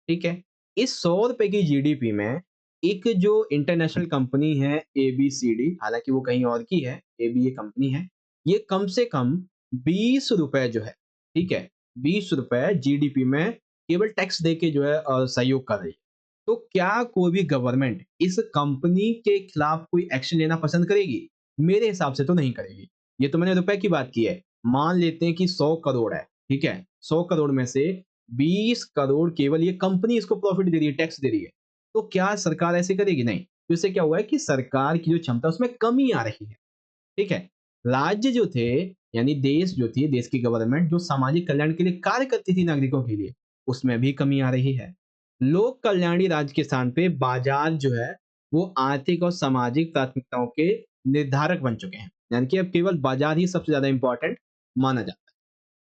ठीक है? इस ₹100 की जीडीपी में एक जो इंटरनेशनल कंपनी है एबीसीडी, हालाँकि वो कहीं और की है, ये कंपनी है। ये कम से कम ₹20 जो है, ठीक है? ₹20 जीडीपी में केवल टैक्स देके जो है सहयोग कर रही है। तो क्या कोई भी गवर्नमेंट इस कंपनी के खिलाफ कोई एक्शन लेना पसंद करेगी? मेरे हिसाब से तो नहीं करेगी। ये तो मैंने रुपए की बात की है। मान लेते हैं कि 100 करोड़ है, ठीक है? 100 करोड़ में से 20 करोड़ केवल ये कंपनी इसको प्रॉफिट दे रही है, टैक्स दे रही है। तो क्या सरकार ऐसे करेगी? नहीं। तो इससे क्या हुआ है कि सरकार की जो क्षमता है उसमें कमी आ रही है, ठीक है? राज्य जो थे यानी देश जो थी, देश की गवर्नमेंट जो सामाजिक कल्याण के लिए कार्य करती थी नागरिकों के लिए, उसमें भी कमी आ रही है। लोक कल्याणी राज्य के स्थान पे बाजार जो है, वो आर्थिक और सामाजिक प्राथमिकताओं के निर्धारक बन चुके हैं। यानी कि अब केवल बाजार ही सबसे ज़्यादा इम्पोर्टेंट माना जाता है,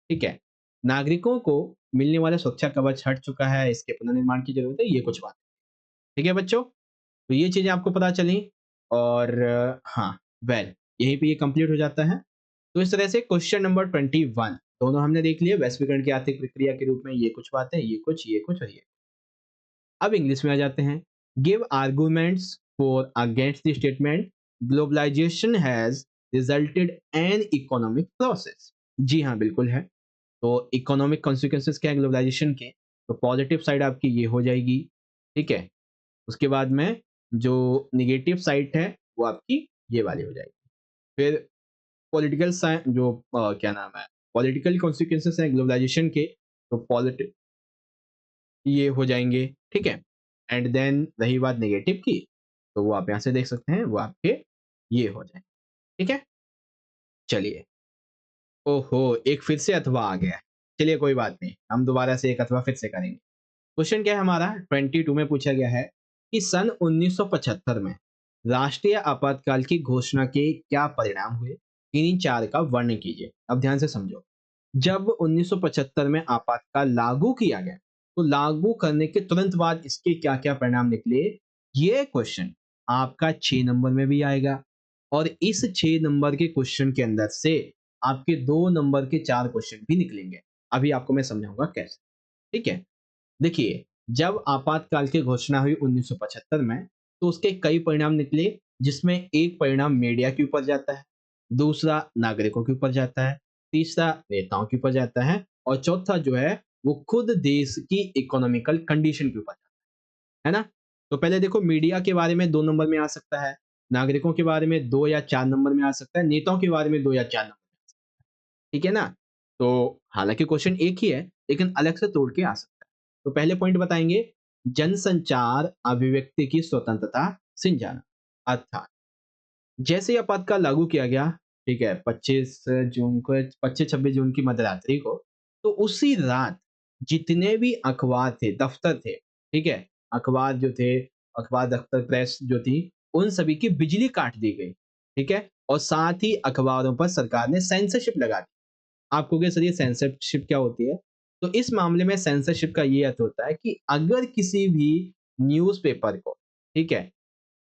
ठीक है? नागरिकों को मिलने वाला सुरक्षा कवच हट चुका है, इसके पुनर्निर्माण की ज़रूरत है, ये कुछ बात। ठीक है बच्चों? तो ये चीज़ें आपको पता चली और हाँ, यहीं पे ये कंप्लीट हो जाता है। तो इस तरह से क्वेश्चन नंबर 21 दोनों हमने देख लिए वैश्वीकरण की आर्थिक प्रक्रिया के रूप में ये कुछ बातें, ये कुछ और ये। अब इंग्लिश में आ जाते हैं। Give arguments for against the statement globalisation has resulted an economic process. जी हाँ, बिल्कुल है। तो इकोनॉमिक कॉन्सिक्वेंसेस क्या है ग्लोबलाइजेशन के? तो पॉजिटिव साइड आपकी ये हो जाएगी, ठीक है? उसके बाद में जो नेगेटिव साइड है वो आपकी ये वाली हो जाएगी। फिर पॉलिटिकल जो क्या नाम है पॉलिटिकल कॉन्सिक्वेंसेस हैं ग्लोबलाइजेशन के, तो पॉलिटिक ये हो जाएंगे, ठीक है? एंड देन रही बात नेगेटिव की, तो वो आप यहाँ से देख सकते हैं वो आपके ये हो जाएंगे, ठीक है? चलिए। ओहो, एक फिर से अथवा आ गया है। चलिए कोई बात नहीं, हम दोबारा से एक अथवा फिर से करेंगे। क्वेश्चन क्या है हमारा 22 में पूछा गया है कि सन 1975 में राष्ट्रीय आपातकाल की घोषणा के क्या परिणाम हुए? इन्हीं चार का वर्णन कीजिए। अब ध्यान से समझो। जब 1975 में आपातकाल लागू किया गया, तो लागू करने के तुरंत बाद इसके क्या-क्या परिणाम निकले? ये क्वेश्चन आपका 6 नंबर में भी आएगा और इस 6 नंबर के क्वेश्चन के अंदर से आपके 2 नंबर के 4 क्वेश्चन भी निकलेंगे। अभी आपको मैं समझाऊंगा कैसे। ठीक है? देखिए, जब आपातकाल की घोषणा हुई 1975 में, तो उसके कई परिणाम निकले, जिसमें एक परिणाम मीडिया के ऊपर जाता है, दूसरा नागरिकों के ऊपर जाता है, तीसरा नेताओं के ऊपर जाता है और चौथा जो है, वो खुद देश की इकोनॉमिकल कंडीशन के ऊपर जाता है ना? तो पहले देखो मीडिया के बारे में 2 नंबर में आ सकता है, नागरिकों के बारे में 2 या 4 नंबर में आ सकता है, नेताओं के बारे में 2 या 4 नंबर में आ सकता है। ठीक है ना? तो हालाँकि क्वेश्चन एक ही है, लेकिन अलग से तोड़ के आ सकता है। तो पहले पॉइंट बताएँगे, जनसंचार अभिव्यक्ति की स्वतंत्रता सिंजाना। अर्थात जैसे ही आपातकाल लागू किया गया, ठीक है, 25 जून को 25-26 जून की मध्यरात्रि को, तो उसी रात जितने भी अखबार थे, दफ्तर थे, ठीक है? अखबार जो थे, अखबार, दफ्तर, प्रेस जो थी, उन सभी की बिजली काट दी गई, ठीक है? और साथ ही अखबारों पर सरकार ने सेंसरशिप लगा दी। आप कहोगे सर ये सेंसरशिप क्या होती है? तो इस मामले में सेंसरशिप का ये अर्थ होता है कि अगर किसी भी न्यूज़पेपर को, ठीक है,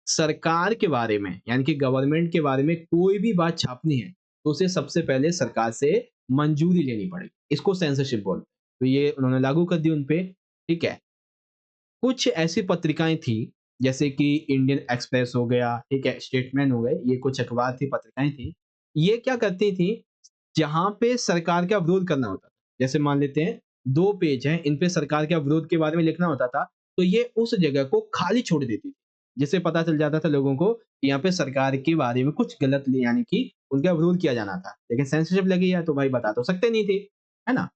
सरकार के बारे में यानी कि गवर्नमेंट के बारे में कोई भी बात छापनी है, तो उसे सबसे पहले सरकार से मंजूरी लेनी पड़ेगी। इसको सेंसरशिप बोलते हैं। तो ये उन्होंने लागू कर दी उन पे, ठीक है। कुछ ऐसी पत्रिकाएँ थी, जैसे कि इंडियन एक्सप्रेस हो गया, ठीक है, स्टेटमैन हो गए, ये कुछ अखबार थी, पत्रिकाएँ थी। ये क्या करती थी, जहाँ पे सरकार का विरोध करना होता था। जैसे मान लेते हैं 2 पेज हैं, इन पे सरकार के विरोध के बारे में लिखना होता था, तो ये उस जगह को खाली छोड़ देती थी। जिससे पता चल जाता था लोगों को कि यहाँ पे सरकार के बारे में कुछ गलत यानी कि उनका विरोध किया जाना था। लेकिन सेंसरशिप लगी है तो भाई बता तो सकते नहीं थे, है ना?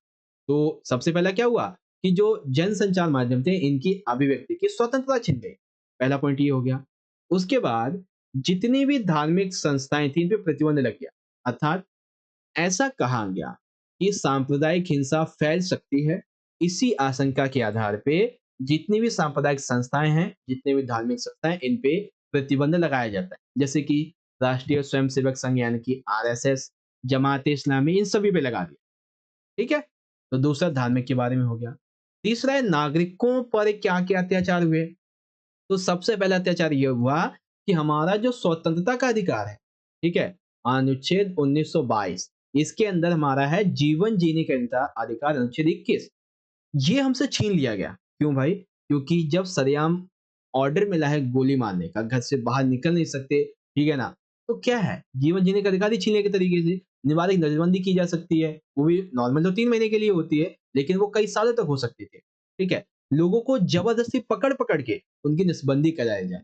तो सबसे पहला क्या हुआ कि जो जनसंचार माध्यम थे, इनकी अभिव्यक्ति की स्वतंत्रता छिन गई। पहला पॉइंट ये हो गया। उसके बाद जितनी भी धार्मिक संस्थाएँ थी, इन पे प्रतिबंध लग गया। अर्थात ऐसा कहा गया कि सांप्रदायिक हिंसा फैल सकती है। इसी आशंका के आधार पे जितनी भी सांप्रदायिक संस्थाएँ हैं, जितने भी धार्मिक संस्थाएँ, इन पे प्रतिबंध लगाया जाता है। जैसे कि राष्ट्रीय स्वयंसेवक संघ यानी कि आरएसएस, जमात-ए-इस्लामी, इन सभी पे लगा दिया। ठीक है? तो दूसरा धार्मिक के बारे में हो गया। तीसरा है नागरिकों पर क्या-क्या अत्याचार हुए। तो सबसे पहला अत्याचार ये हुआ कि हमारा जो स्वतंत्रता का अधिकार है, ठीक है? अनुच्छेद 1922, इसके अंदर हमारा है जीवन जीने का अधिकार, अनुच्छेद 21, ये हमसे छीन लिया गया। क्यों भाई? क्योंकि जब सरेआम ऑर्डर मिला है गोली मारने का, घर से बाहर निकल नहीं सकते, ठीक है ना? तो क्या है, जीवन जीने का अधिकार ही छीनने के तरीके से। निवारक नजरबंदी की जा सकती है, वो भी नॉर्मल तो 3 महीने के लिए होती है, लेकिन वो कई सालों तक हो सकती थी, ठीक है? लोगों को जबरदस्ती पकड़-पकड़ के उनकी नसबंदी कराई जाए।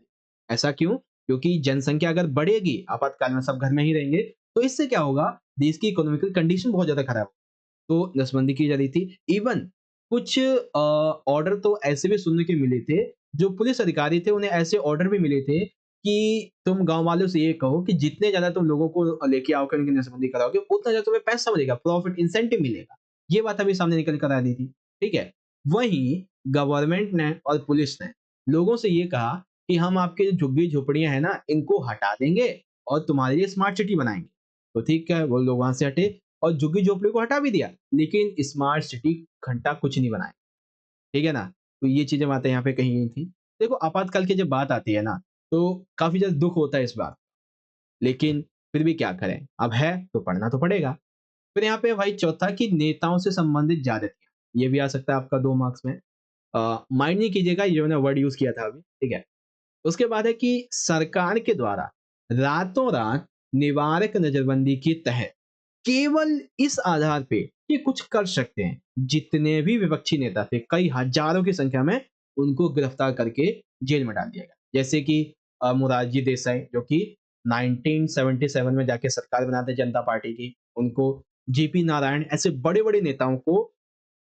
ऐसा क्यों? क्योंकि जनसंख्या अगर बढ़ेगी, आपातकाल में सब घर में ही रहेंगे, तो इससे क्या होगा, देश की इकोनॉमिकल कंडीशन बहुत ज़्यादा खराब, तो नसबंदी की जा रही थी। इवन कुछ ऑर्डर तो ऐसे भी सुनने के मिले थे, जो पुलिस अधिकारी थे उन्हें ऐसे ऑर्डर भी मिले थे कि तुम गाँव वालों से ये कहो कि जितने ज़्यादा तुम लोगों को लेके आओगे, उनकी नसबंदी कराओगे, उतना ज़्यादा तुम्हें पैसा मिलेगा, प्रॉफिट इंसेंटिव मिलेगा। ये बात अभी सामने निकल कर आ रही थी, ठीक है? वहीं गवर्नमेंट ने और पुलिस ने लोगों से ये कहा कि हम आपके जो झुग्गी-झोपड़ियाँ हैं ना, इनको हटा देंगे और तुम्हारे लिए स्मार्ट सिटी बनाएँगे। तो ठीक है, वो लोग वहाँ से हटे और झुग्गी-झोपड़ी को हटा भी दिया, लेकिन स्मार्ट सिटी घंटा कुछ नहीं बनाए, ठीक है ना? तो ये चीज़ें बातें यहाँ पे कही गई थी। देखो आपातकाल की जब बात आती है ना, तो काफ़ी ज़्यादा दुःख होता है इस बात, लेकिन फिर भी क्या करें? अब है तो पढ़ना तो पड़ेगा। फिर यहाँ पे भाई चौथा कि नेताओं से संबंधित ज्यादतियाँ, ये भी आ सकता है आपका 2 मार्क्स में। माइंड नहीं कीजिएगा, ये मैंने वर्ड यूज़ किया था अभी, ठीक है? उसके बाद है कि सरकार के द्वारा रातों-रात निवारक नज़रबंदी के तहत केवल इस आधार पे कि कुछ कर सकते हैं, जितने भी विपक्षी नेता थे, कई हज़ारों की संख्या में, उनको गिरफ्तार करके जेल में डाल दिया गया। जैसे कि मोरारजी देसाई जो कि 1977 में जाके सरकार बनाते जनता पार्टी की, उनको जेपी नारायण, ऐसे बड़े-बड़े नेताओं को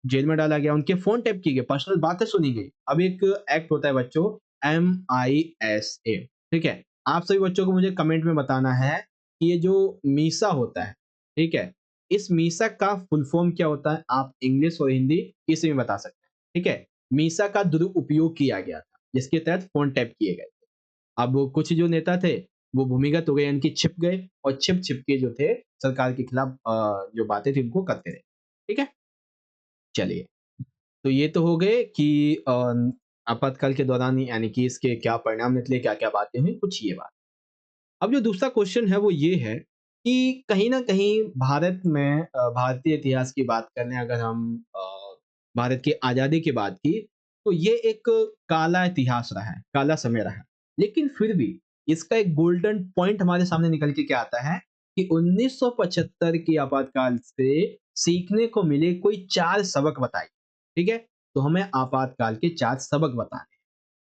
जेल में डाला गया, उनके फ़ोन टैप किए गए, पर्सनल बातें सुनी गई। अब एक एक्ट होता है बच्चों, MISA, ठीक है? आप सभी बच्चों को मुझे कमेंट में बताना है कि ये जो मीसा होता है, ठीक है? इस मीसा का फुल फॉर्म क्या होता है? आप इंग्लिश और हिंदी किसी में बता सकते हैं, ठीक है? मीसा का दुरुपयोग किया गया था, जिसके तहत फ़ोन टैप किए गए। अब कुछ जो नेता थे, वो भूमिगत हो गए, यानी कि छिप गए और छिप-छिप के जो थे, सरकार के खिलाफ जो बातें थी, उनको करते रहे। ठीक है? चलिए। तो ये तो हो गए कि आपातकाल के दौरान यानी कि इसके क्या परिणाम निकले, क्या-क्या बातें हुई, कुछ ये बात। अब जो दूसरा क्वेश्चन है वो ये है कि कहीं न कहीं भारत में भारतीय इतिहास की बात करें अगर हम भारत की आज़ादी की बात की, तो ये एक काला इतिहास रहा है, काला समय रहा है। लेकिन फिर भी इसका एक गोल्डन पॉइंट हमारे सामने निकल के क्या आता है कि 1975 की आपातकाल से सीखने को मिले कोई 4 सबक बताइए, ठीक है? तो हमें आपातकाल के 4 सबक बताने हैं,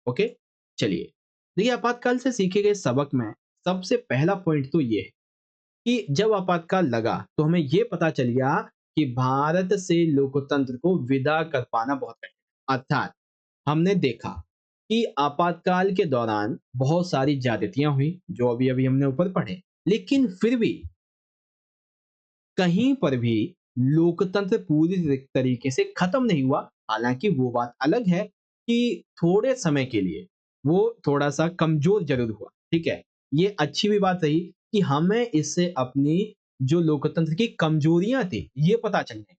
ओके? चलिए, देखिए आपातकाल से सीखे गए सबक में सबसे पहला पॉइंट तो ये है कि जब आपातकाल लगा तो हमें ये पता चल गया कि भारत से लोकतंत्र को विदा कर पाना बहुत कठिन है। अर्थात हमने देखा कि आपातकाल के दौरान बहुत सारी ज्यादतियां हुई जो अभी अभी हमने ऊपर पढ़े, लेकिन फिर भी कहीं पर भी लोकतंत्र पूरी तरीके से खत्म नहीं हुआ। हालांकि वो बात अलग है कि थोड़े समय के लिए वो थोड़ा सा कमजोर जरूर हुआ। ठीक है, ये अच्छी भी बात रही कि हमें इससे अपनी जो लोकतंत्र की कमजोरियां थी ये पता चल गई।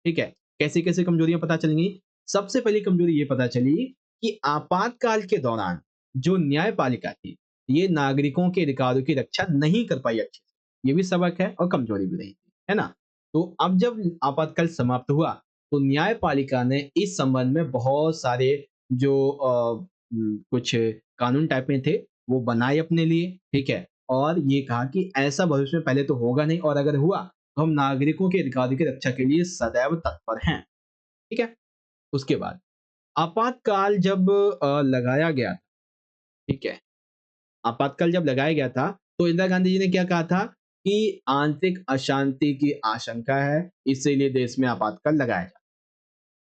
ठीक है, कैसे कैसे कमजोरियां पता चल गई। सबसे पहली कमजोरी ये पता चली कि आपातकाल के दौरान जो न्यायपालिका थी ये नागरिकों के अधिकारों की रक्षा नहीं कर पाई अच्छे से। ये भी सबक है और कमजोरी भी रही, है ना? तो अब जब आपातकाल समाप्त हुआ तो न्यायपालिका ने इस संबंध में बहुत सारे जो कुछ कानून टाइप में थे वो बनाए अपने लिए। ठीक है, और ये कहा कि ऐसा भविष्य में पहले तो होगा नहीं, और अगर हुआ तो हम नागरिकों के अधिकारों की रक्षा के लिए सदैव तत्पर हैं। ठीक है, उसके बाद आपातकाल जब लगाया गया, ठीक है, आपातकाल जब लगाया गया था तो इंदिरा गांधी जी ने क्या कहा था कि आंतरिक अशांति की आशंका है, इसीलिए देश में आपातकाल लगाया जाए।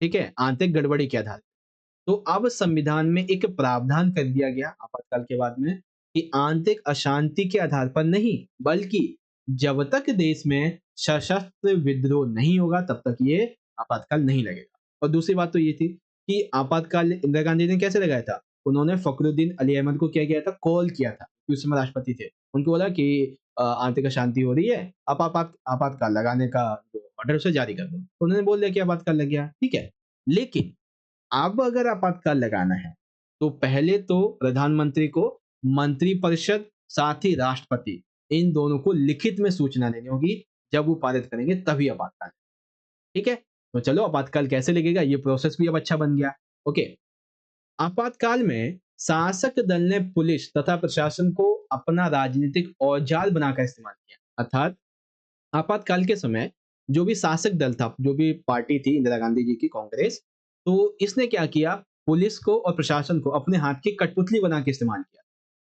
ठीक है, आंतरिक गड़बड़ी के आधार। तो अब संविधान में एक प्रावधान कर दिया गया आपातकाल के बाद में कि आंतरिक अशांति के आधार पर नहीं, बल्कि जब तक देश में सशस्त्र विद्रोह नहीं होगा तब तक ये आपातकाल नहीं लगेगा। और दूसरी बात तो ये थी कि आपातकाल इंदिरा गांधी ने कैसे लगाया था। उन्होंने फखरुद्दीन अली अहमद को क्या किया था, कॉल किया था, उस समय राष्ट्रपति थे, उनको बोला कि आंतरिक अशांति हो रही है, आप आपातकाल लगाने का जो ऑर्डर उसे जारी कर दो। तो उन्होंने बोल दिया कि आपातकाल लग गया। ठीक है, लेकिन अब अगर आपातकाल लगाना है तो पहले तो प्रधानमंत्री को मंत्रिपरिषद साथ ही राष्ट्रपति इन दोनों को लिखित में सूचना देनी होगी। जब वो पारित करेंगे तभी आपातकाल। ठीक है, तो चलो आपातकाल कैसे लगेगा ये प्रोसेस भी अब अच्छा बन गया। ओके, आपातकाल में शासक दल ने पुलिस तथा प्रशासन को अपना राजनीतिक औजार बनाकर इस्तेमाल किया। अर्थात आपातकाल के समय जो भी शासक दल था, जो भी पार्टी थी इंदिरा गांधी जी की कांग्रेस, तो इसने क्या किया, पुलिस को और प्रशासन को अपने हाथ की कठपुतली बना के इस्तेमाल किया।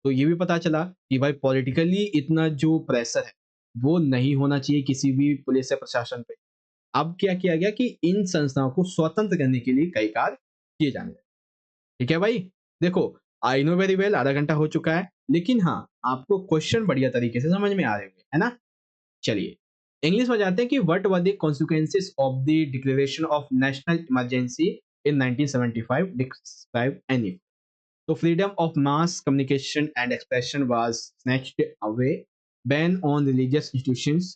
तो ये भी पता चला कि भाई पॉलिटिकली इतना जो प्रेशर है वो नहीं होना चाहिए किसी भी पुलिस या प्रशासन पे। अब क्या किया गया कि इन संस्थाओं को स्वतंत्र करने के लिए कई कार्य किए जाने लगे। ठीक है भाई, देखो, आई नो वेरी वेल आधा घंटा हो चुका है, लेकिन हाँ, आपको क्वेश्चन बढ़िया तरीके से समझ में आ रहे होंगे, है ना? चलिए इंग्लिश में जाते हैं कि what were the consequences of the declaration of national emergency in 1975 describe any. तो freedom of mass communication and expression was snatched away, ban on religious institutions,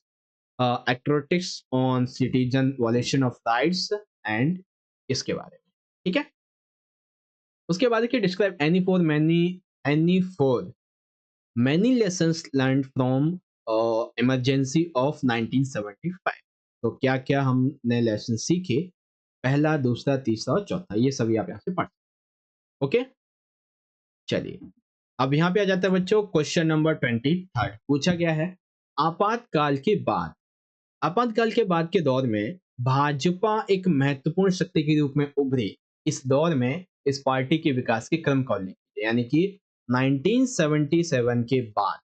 athletics on citizen violation of rights and इसके बारे में। ठीक है, उसके बाद देखिए describe any for many lessons learn from emergency of 1975। तो क्या क्या हमने लेसन सीखे, पहला, दूसरा, तीसरा और चौथा, ये सभी आप यहाँ से पढ़। ओके, चलिए अब यहाँ पे आ जाता है बच्चों क्वेश्चन नंबर 23। पूछा गया है आपातकाल के बाद, आपातकाल के बाद के दौर में भाजपा एक महत्वपूर्ण शक्ति के रूप में उभरी। इस दौर में इस पार्टी के विकास के क्रम का उल्लेख कीजिए। यानी कि 1977 के बाद,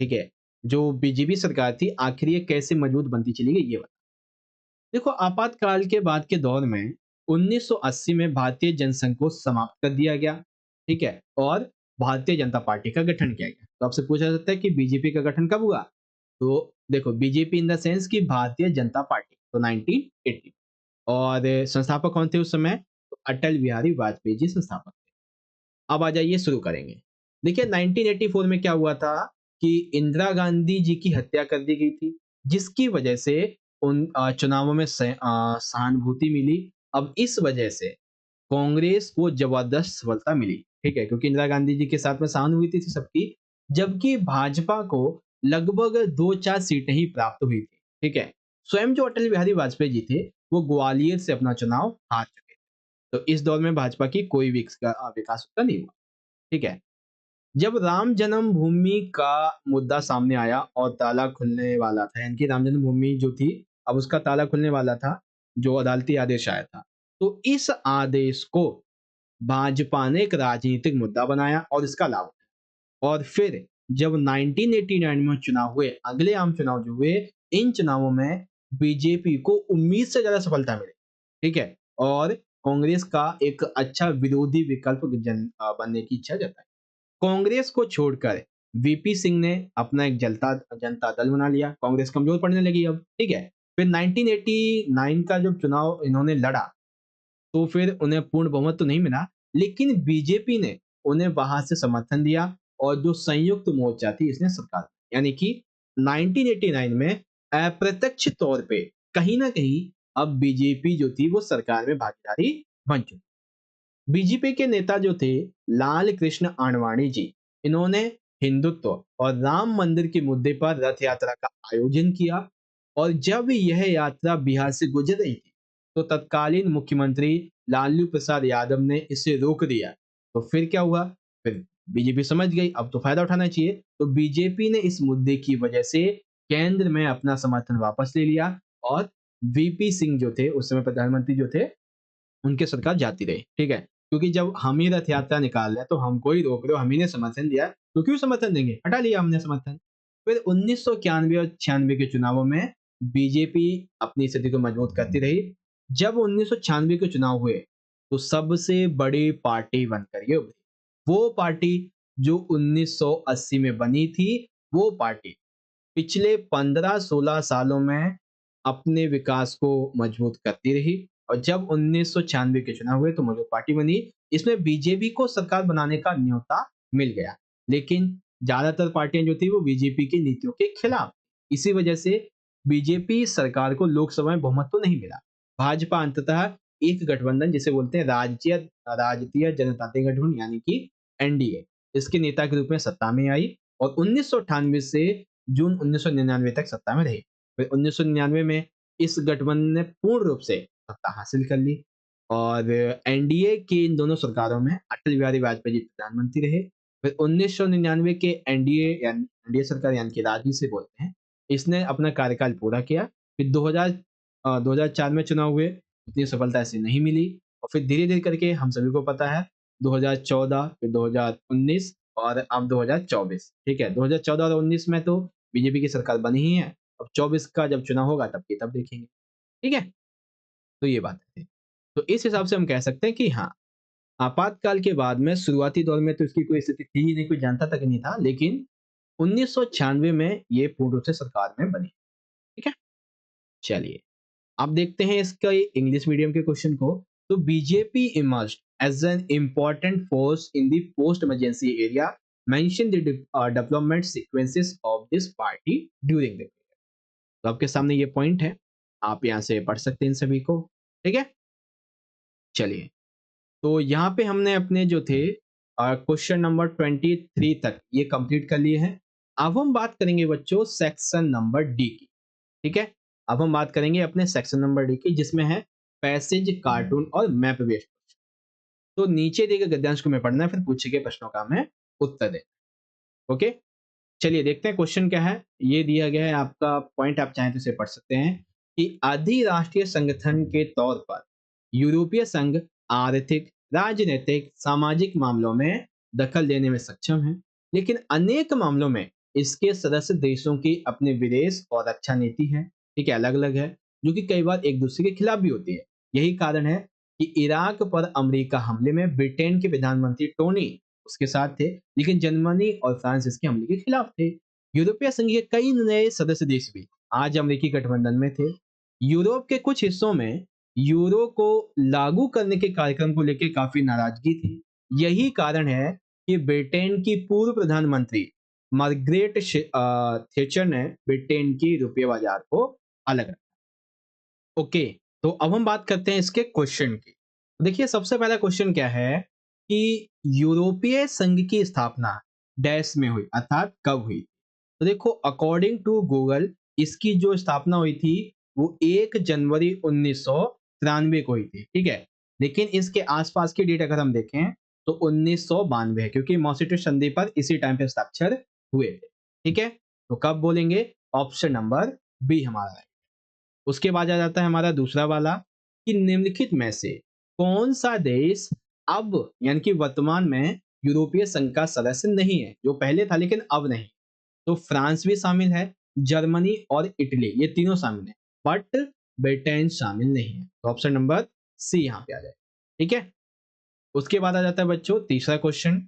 ठीक है, जो बीजेपी सरकार थी आखिर ये कैसे मजबूत बनती चली गई ये बता। देखो, आपातकाल के बाद के दौर में 1980 में भारतीय जनसंघ को समाप्त कर दिया गया। ठीक है, और भारतीय जनता पार्टी का गठन किया गया। तो आपसे पूछा जाता है कि बीजेपी का गठन कब हुआ। तो देखो, बीजेपी इन द सेंस कि भारतीय जनता पार्टी, तो 1980। और संस्थापक कौन थे उस समय, तो अटल बिहारी वाजपेयी जी संस्थापक थे। अब आ जाइए शुरू करेंगे। देखिए 1984 में क्या हुआ था कि इंदिरा गांधी जी की हत्या कर दी गई थी, जिसकी वजह से उन चुनावों में सहानुभूति मिली। अब इस वजह से कांग्रेस को जबरदस्त सफलता मिली। ठीक है, क्योंकि इंदिरा गांधी जी के साथ में सहानुभूति थी सबकी, जबकि भाजपा को लगभग 2-4 सीटें ही प्राप्त हुई थी। ठीक है, स्वयं जो अटल बिहारी वाजपेयी जी थे वो ग्वालियर से अपना चुनाव हार चुके थे। तो इस दौर में भाजपा की कोई विकास उसका नहीं हुआ। ठीक है, जब राम जन्मभूमि का मुद्दा सामने आया और ताला खुलने वाला था, यानी कि राम जन्मभूमि जो थी अब उसका ताला खुलने वाला था, जो अदालती आदेश आया था, तो इस आदेश को भाजपा ने एक राजनीतिक मुद्दा बनाया और इसका लाभ उठाया। और फिर जब 1989 में चुनाव हुए, अगले आम चुनाव जो हुए, इन चुनावों में बीजेपी को उम्मीद से ज्यादा सफलता मिली, ठीक है, और कांग्रेस का एक अच्छा विरोधी विकल्प बनने की इच्छा जताई। कांग्रेस को छोड़कर वीपी सिंह ने अपना एक जनता जनता दल बना लिया। कांग्रेस कमजोर पड़ने लगी अब, ठीक है। फिर 1989 का जब चुनाव इन्होंने लड़ा, तो फिर उन्हें पूर्ण बहुमत तो नहीं मिला, लेकिन बीजेपी ने उन्हें वहां से समर्थन दिया और जो संयुक्त मोर्चा थी इसने सरकार, यानी कि 1989 में अप्रत्यक्ष तौर पे कहीं ना कहीं अब बीजेपी जो थी वो सरकार में भागीदारी बन चुकी। बीजेपी के नेता जो थे लाल कृष्ण आडवाणी जी, इन्होंने हिंदुत्व और राम मंदिर के मुद्दे पर रथ यात्रा का आयोजन किया, और जब यह यात्रा बिहार से गुजर रही थी तो तत्कालीन मुख्यमंत्री लालू प्रसाद यादव ने इसे रोक दिया। तो फिर क्या हुआ, फिर बीजेपी समझ गई अब तो फायदा उठाना चाहिए, तो बीजेपी ने इस मुद्दे की वजह से केंद्र में अपना समर्थन वापस ले लिया, और वीपी सिंह जो थे उस समय प्रधानमंत्री जो थे, उनके सरकार जाती रही, ठीक है। क्योंकि जब हम ही रथ यात्रा निकाल रहे हैं तो हमको ही रोक रहे हो, हम ही ने समर्थन दिया, तो क्यों समर्थन देंगे, हटा लिया हमने समर्थन। फिर 1991 और 96 के चुनावों में बीजेपी अपनी स्थिति को मजबूत करती रही। जब 1996 के चुनाव हुए तो सबसे बड़ी पार्टी बनकर ये उभरी, वो पार्टी जो 1980 में बनी थी, वो पार्टी पिछले 15-16 सालों में अपने विकास को मजबूत करती रही, और जब 1996 के चुनाव हुए तो मजबूत पार्टी बनी। इसमें बीजेपी को सरकार बनाने का न्योता मिल गया, लेकिन ज्यादातर पार्टियां जो थी वो बीजेपी की नीतियों के खिलाफ। इसी वजह से बीजेपी सरकार को लोकसभा में बहुमत तो नहीं मिला। भाजपा अंततः एक गठबंधन जिसे बोलते हैं राज्य राजकीय जनतांत्रिक गठबंधन, यानी कि एनडीए, इसके नेता के रूप में सत्ता में आई, और 1998 से जून 1999 तक सत्ता में रही। फिर 1999 में इस गठबंधन ने पूर्ण रूप से सत्ता हासिल कर ली, और एनडीए की इन दोनों सरकारों में अटल बिहारी वाजपेयी जी प्रधानमंत्री रहे। फिर 1999 के एनडीए यानी एनडीए सरकार, यानी कि राजी से बोलते हैं, इसने अपना कार्यकाल पूरा किया। फिर 2004 में चुनाव हुए, उतनी सफलता ऐसे नहीं मिली, और फिर धीरे धीरे करके हम सभी को पता है 2014, फिर 2019 और अब 2024, ठीक है। 2014 और 19 में तो बीजेपी की सरकार बनी ही है, अब 24 का जब चुनाव होगा तब की तब देखेंगे, ठीक है। तो ये बात है। तो इस हिसाब से हम कह सकते हैं कि हाँ, आपातकाल के बाद में शुरुआती दौर में तो इसकी कोई स्थिति थी ही नहीं, कोई जानता तक नहीं था, लेकिन 1996 में ये पूर्ण रूप से सरकार में बनी, ठीक है। चलिए, अब देखते हैं इसका इंग्लिश मीडियम के क्वेश्चन को। तो BJP emerged as an important force in the post emergency area, mention the development sequences of this party during the. तो आपके सामने ये पॉइंट है, आप यहाँ से पढ़ सकते हैं इन सभी को, ठीक है। चलिए, तो यहाँ पे हमने अपने जो थे क्वेश्चन नंबर 23 तक ये कंप्लीट कर लिए हैं। अब हम बात करेंगे बच्चों सेक्शन नंबर डी की, ठीक है। अब हम बात करेंगे अपने सेक्शन नंबर डी की, जिसमें है पैसेज, कार्टून और मैप बेस्ड। तो नीचे दिए गए गद्यांश को मैं पढ़ना है, फिर पूछे गए प्रश्नों का मैं उत्तर देना, ओके। चलिए देखते हैं क्वेश्चन क्या है। ये दिया गया है आपका पॉइंट, आप चाहें तो इसे पढ़ सकते हैं कि अधिराष्ट्रीय संगठन के तौर पर यूरोपीय संघ आर्थिक, राजनीतिक, सामाजिक मामलों में दखल देने में सक्षम है, लेकिन अनेक मामलों में इसके सदस्य देशों की अपने विदेश और रक्षा नीति है, ठीक है, अलग अलग है, जो कि कई बार एक दूसरे के खिलाफ भी होती है। यही कारण है कि इराक पर अमेरिका हमले में ब्रिटेन के प्रधानमंत्री टोनी उसके साथ थे, लेकिन जर्मनी और फ्रांस इसके हमले के खिलाफ थे। यूरोपीय संघ के कई नए सदस्य देश भी आज अमेरिकी गठबंधन में थे। यूरोप के कुछ हिस्सों में यूरो को लागू करने के कार्यक्रम को लेकर काफी नाराजगी थी। यही कारण है कि ब्रिटेन की पूर्व प्रधानमंत्री मार्गरेट थैचर ने ब्रिटेन की रुपये बाजार को अलग रखा। ओके, तो अब हम बात करते हैं इसके क्वेश्चन की। देखिए सबसे पहला क्वेश्चन क्या है कि यूरोपीय संघ की स्थापना डैश में हुई, अर्थात कब हुई। तो देखो अकॉर्डिंग टू गूगल इसकी जो स्थापना हुई थी वो 1 जनवरी 1993 को हुई थी, ठीक है। लेकिन इसके आसपास की डेट अगर हम देखें तो 1992 है, क्योंकि मॉसिट्रो संधि पर इसी टाइम पे हस्ताक्षर हुए थे, ठीक है। तो कब बोलेंगे, ऑप्शन नंबर बी हमारा है। उसके बाद आ जाता है हमारा दूसरा वाला कि निम्नलिखित में से कौन सा देश अब यानी कि वर्तमान में यूरोपीय संघ का सदस्य नहीं है, जो पहले था लेकिन अब नहीं। तो फ्रांस भी शामिल है, जर्मनी और इटली, ये तीनों शामिल है, बट ब्रिटेन शामिल नहीं है। तो ऑप्शन नंबर सी यहाँ पे आ जाए। ठीक है, उसके बाद आ जाता है बच्चों तीसरा क्वेश्चन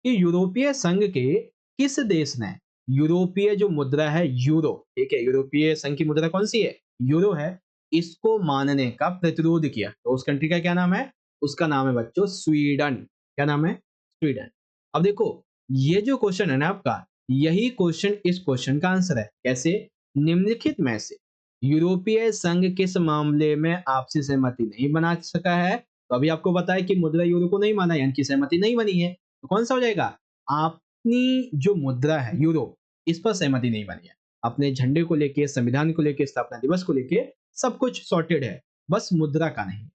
कि यूरोपीय संघ के किस देश ने यूरोपीय जो मुद्रा है यूरो, ठीक है, यूरोपीय संघ की मुद्रा कौन सी है, यूरो है, इसको मानने का प्रतिरोध किया। तो उस कंट्री का क्या नाम है, उसका नाम है बच्चों स्वीडन। क्या नाम है, स्वीडन। अब देखो, ये जो क्वेश्चन है ना आपका, यही क्वेश्चन इस क्वेश्चन का आंसर है। कैसे, निम्नलिखित में से यूरोपीय संघ किस मामले में आपसी सहमति नहीं बना सका है। तो अभी आपको पता है कि मुद्रा यूरो को नहीं माना, यानी कि सहमति नहीं बनी है। तो कौन सा हो जाएगा, अपनी जो मुद्रा है यूरो, इस पर सहमति नहीं बनी है। अपने झंडे को लेके, संविधान को लेके, स्थापना दिवस को लेके सब कुछ सॉर्टेड है, बस मुद्रा का नहीं।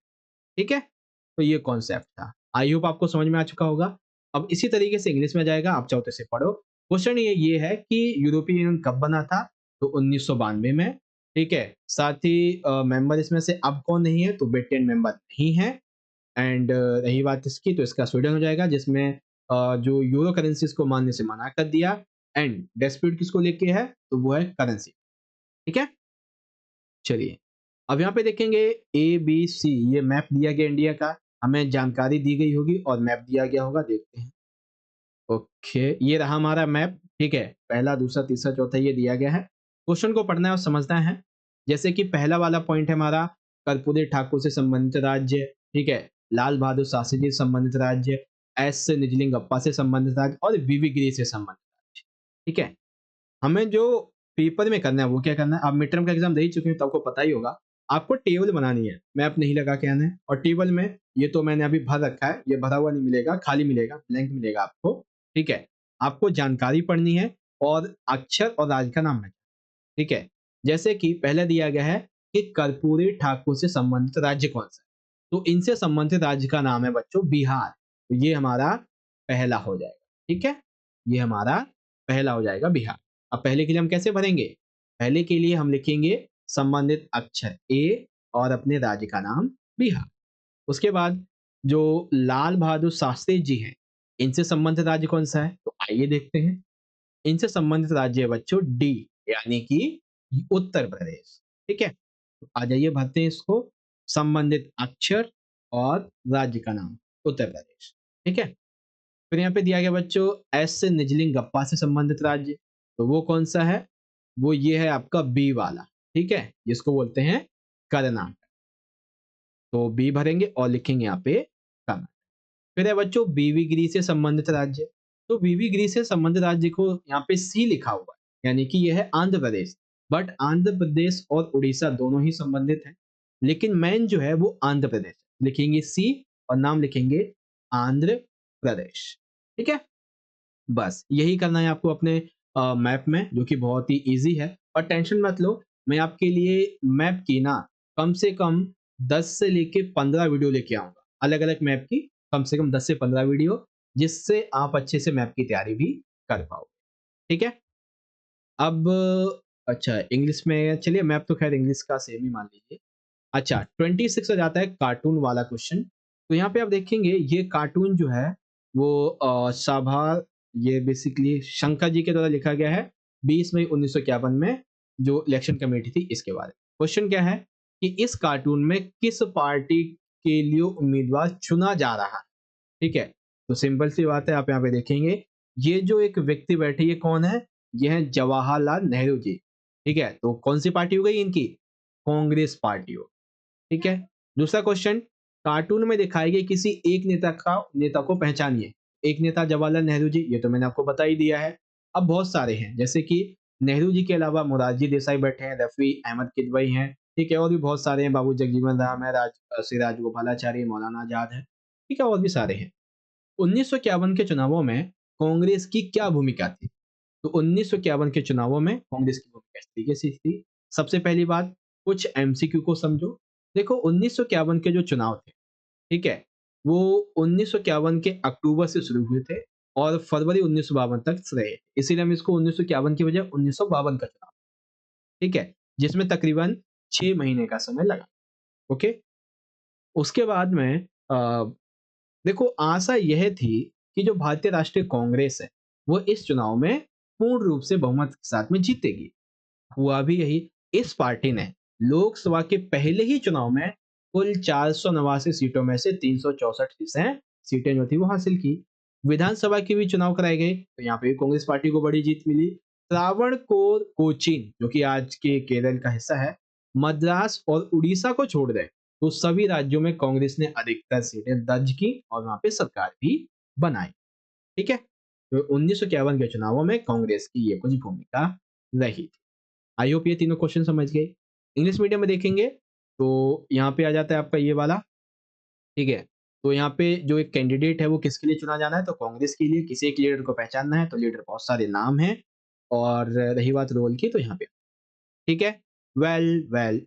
ठीक है, तो ये कॉन्सेप्ट था। आई होप आपको समझ में आ चुका होगा। अब इसी तरीके से इंग्लिश में जाएगा, आप चाहो तो इसे पढ़ो। क्वेश्चन ये है कि यूरोपीय यूनियन कब बना था, तो 1992 में। ठीक है, साथ ही मेंबर इसमें से अब कौन नहीं है, तो ब्रिटेन मेंबर नहीं है। एंड रही बात इसकी, तो इसका स्वीडन हो जाएगा, जिसमें जो यूरो करेंसी को मानने से मना कर दिया। एंड डिस्प्यूट किसको लेके है, तो वो है करेंसी। ठीक है, चलिए अब यहाँ पे देखेंगे ए बी सी, ये मैप दिया गया इंडिया का, हमें जानकारी दी गई होगी और मैप दिया गया होगा, देखते हैं। ओके, ये रहा हमारा मैप। ठीक है, पहला, दूसरा, तीसरा, चौथा ये दिया गया है। क्वेश्चन को पढ़ना है और समझना है। जैसे कि पहला वाला पॉइंट है हमारा, कर्पूरी ठाकुर से संबंधित राज्य। ठीक है, लाल बहादुर शास्त्री जी से संबंधित राज्य, एस से निजलिंगप्पा से संबंधित राज्य और वीवी गिरी से संबंधित राज्य। ठीक है, हमें जो पेपर में करना है वो क्या करना है, आप मिड टर्म का एग्जाम दे ही चुके हैं तो आपको पता ही होगा। आपको टेबल बनानी है, मैप नहीं लगा के आना है। और टेबल में ये तो मैंने अभी भर रखा है, ये भरा हुआ नहीं मिलेगा, खाली मिलेगा, ब्लैंक मिलेगा आपको। ठीक है, आपको जानकारी पढ़नी है और अक्षर और राज्य का नाम है। ठीक है, जैसे कि पहले दिया गया है कि कर्पूरी ठाकुर से संबंधित राज्य कौन सा है, तो इनसे संबंधित राज्य का नाम है बच्चों बिहार। तो ये हमारा पहला हो जाएगा। ठीक है, ये हमारा पहला हो जाएगा बिहार। अब पहले के लिए हम कैसे भरेंगे, पहले के लिए हम लिखेंगे संबंधित अक्षर ए और अपने राज्य का नाम बिहार। उसके बाद जो लाल बहादुर शास्त्री जी हैं, इनसे संबंधित राज्य कौन सा है, तो आइए देखते हैं। इनसे संबंधित राज्य है बच्चों डी, यानी कि उत्तर प्रदेश। ठीक है, तो आ जाइए भरते हैं इसको, संबंधित अक्षर और राज्य का नाम उत्तर प्रदेश। ठीक है, फिर यहाँ पे दिया गया बच्चों एस से निजलिंगप्पा से संबंधित राज्य, तो वो कौन सा है, वो ये है आपका बी वाला। ठीक है, जिसको बोलते हैं कर्नाटक। तो बी भरेंगे और लिखेंगे यहाँ पे कर्नाटक। फिर है बच्चों बीवी गिरी से संबंधित राज्य, तो बीवी गिरी से संबंधित राज्य को यहाँ पे सी लिखा हुआ है, यानी कि यह है आंध्र प्रदेश। बट आंध्र प्रदेश और उड़ीसा दोनों ही संबंधित हैं, लेकिन मेन जो है वो आंध्र प्रदेश। लिखेंगे सी और नाम लिखेंगे आंध्र प्रदेश। ठीक है, बस यही करना है आपको अपने मैप में, जो कि बहुत ही इजी है। और टेंशन मत लो, मैं आपके लिए मैप की ना कम से कम 10 से लेके 15 वीडियो लेके आऊंगा, अलग अलग मैप की कम से कम 10 से 15 वीडियो, जिससे आप अच्छे से मैप की तैयारी भी कर पाओ। ठीक है, अब अच्छा इंग्लिश में, चलिए मैप तो खैर इंग्लिश का सेम ही मान लीजिए। अच्छा 26 आ जाता है कार्टून वाला क्वेश्चन। तो यहाँ पे आप देखेंगे ये कार्टून जो है वो साभा, ये बेसिकली शंकर जी के द्वारा लिखा गया है 20 मई 1951 में, जो इलेक्शन कमेटी थी इसके बारे में। क्वेश्चन क्या है कि इस कार्टून में किस पार्टी के लिए उम्मीदवार चुना जा रहा है। ठीक है, तो सिंपल सी बात है, आप यहाँ पे देखेंगे ये जो एक व्यक्ति बैठे, ये कौन है, ये है जवाहरलाल नेहरू जी। ठीक है, तो कौन सी पार्टी हो गई इनकी, कांग्रेस पार्टी हो। ठीक है, दूसरा क्वेश्चन, कार्टून में दिखाई गई किसी एक नेता को पहचानिए। एक नेता जवाहरलाल नेहरू जी, ये तो मैंने आपको बता ही दिया है। अब बहुत सारे हैं, जैसे कि नेहरू जी के अलावा मोरारजी देसाई बैठे हैं, रफी अहमद किदवई हैं। ठीक है, और भी बहुत सारे हैं, बाबू जगजीवन राम है, श्री राजगोपालाचारी, मौलाना आजाद है। ठीक है, और भी सारे हैं। 1951 के चुनावों में कांग्रेस की क्या भूमिका थी, तो 1951 के चुनावों में कांग्रेस की भूमिका इस तरीके से थी। सबसे पहली बात, कुछ एमसीक्यू को समझो। देखो 1951 के जो चुनाव थे, ठीक है, वो 1951 के अक्टूबर से शुरू हुए थे और फरवरी 1952 तक रहे, इसीलिए हम इसको 1951 की बजाय 1952 का चुनाव। ठीक है, जिसमें तकरीबन 6 महीने का समय लगा। ओके, उसके बाद में देखो आशा यह थी कि जो भारतीय राष्ट्रीय कांग्रेस है वो इस चुनाव में पूर्ण रूप से बहुमत के साथ में जीतेगी। हुआ भी यही, इस पार्टी ने लोकसभा के पहले ही चुनाव में कुल 489 सीटों में से 364 सीटें जो थी वो हासिल की। विधानसभा के भी चुनाव कराए गए तो यहाँ पे भी कांग्रेस पार्टी को बड़ी जीत मिली। त्रावणकोर, कोचीन जो कि आज के केरल का हिस्सा है, मद्रास और उड़ीसा को छोड़ दे तो सभी राज्यों में कांग्रेस ने अधिकतर सीटें दर्ज की और वहां पे सरकार भी बनाई। ठीक है, तो 1951 के चुनावों में कांग्रेस की ये कुछ भूमिका रही थी। आई होप ये तीनों क्वेश्चन समझ गए। इंग्लिश मीडियम में देखेंगे तो यहाँ पे आ जाता है आपका ये वाला। ठीक है, तो यहाँ पे जो एक कैंडिडेट है वो किसके लिए चुना जाना है, तो कांग्रेस के लिए किसी एक लीडर को पहचानना है, तो लीडर बहुत सारे नाम हैं। और रही बात रोल की तो यहाँ पे, ठीक है, वेल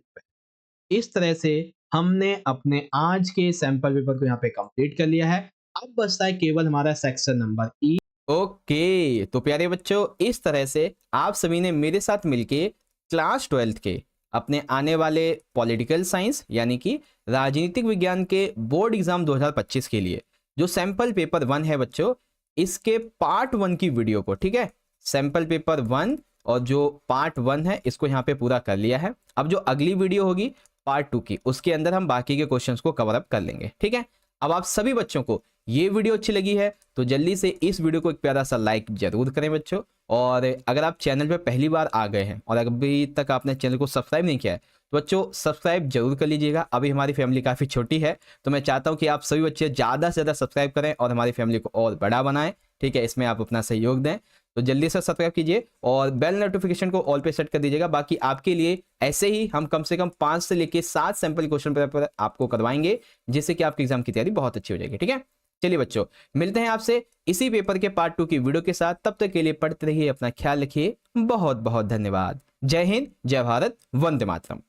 इस तरह से हमने अपने आज के सैंपल पेपर को यहाँ पे कंप्लीट कर लिया है। अब बचता है केवल हमारा सेक्शन नंबर ई। ओके, तो प्यारे बच्चों, इस तरह से आप सभी ने मेरे साथ मिलके क्लास 12th के अपने आने वाले पॉलिटिकल साइंस यानी कि राजनीतिक विज्ञान के बोर्ड एग्जाम 2025 के लिए जो सैंपल पेपर 1 है बच्चों, इसके पार्ट 1 की वीडियो को, ठीक है, सैंपल पेपर 1 और जो पार्ट 1 है इसको यहाँ पे पूरा कर लिया है। अब जो अगली वीडियो होगी पार्ट 2 की, उसके अंदर हम बाकी के क्वेश्चंस को कवर अप कर लेंगे। ठीक है, अब आप सभी बच्चों को ये वीडियो अच्छी लगी है तो जल्दी से इस वीडियो को एक प्यारा सा लाइक जरूर करें बच्चों। और अगर आप चैनल पे पहली बार आ गए हैं और अभी तक आपने चैनल को सब्सक्राइब नहीं किया है तो बच्चों सब्सक्राइब जरूर कर लीजिएगा। अभी हमारी फैमिली काफ़ी छोटी है तो मैं चाहता हूँ कि आप सभी बच्चे ज़्यादा से ज़्यादा सब्सक्राइब करें और हमारी फैमिली को और बड़ा बनाएं। ठीक है, इसमें आप अपना सहयोग दें, तो जल्दी से सब्सक्राइब कीजिए और बेल नोटिफिकेशन को ऑल पे सेट कर दीजिएगा। बाकी आपके लिए ऐसे ही हम कम से कम 5 से लेकर 7 सैंपल क्वेश्चन पेपर आपको करवाएंगे जिससे कि आपकी एग्जाम की तैयारी बहुत अच्छी हो जाएगी। ठीक है, चलिए बच्चों, मिलते हैं आपसे इसी पेपर के पार्ट 2 की वीडियो के साथ। तब तक के लिए पढ़ते रहिए, अपना ख्याल रखिए। बहुत बहुत धन्यवाद। जय हिंद, जय भारत, वंदे मातरम।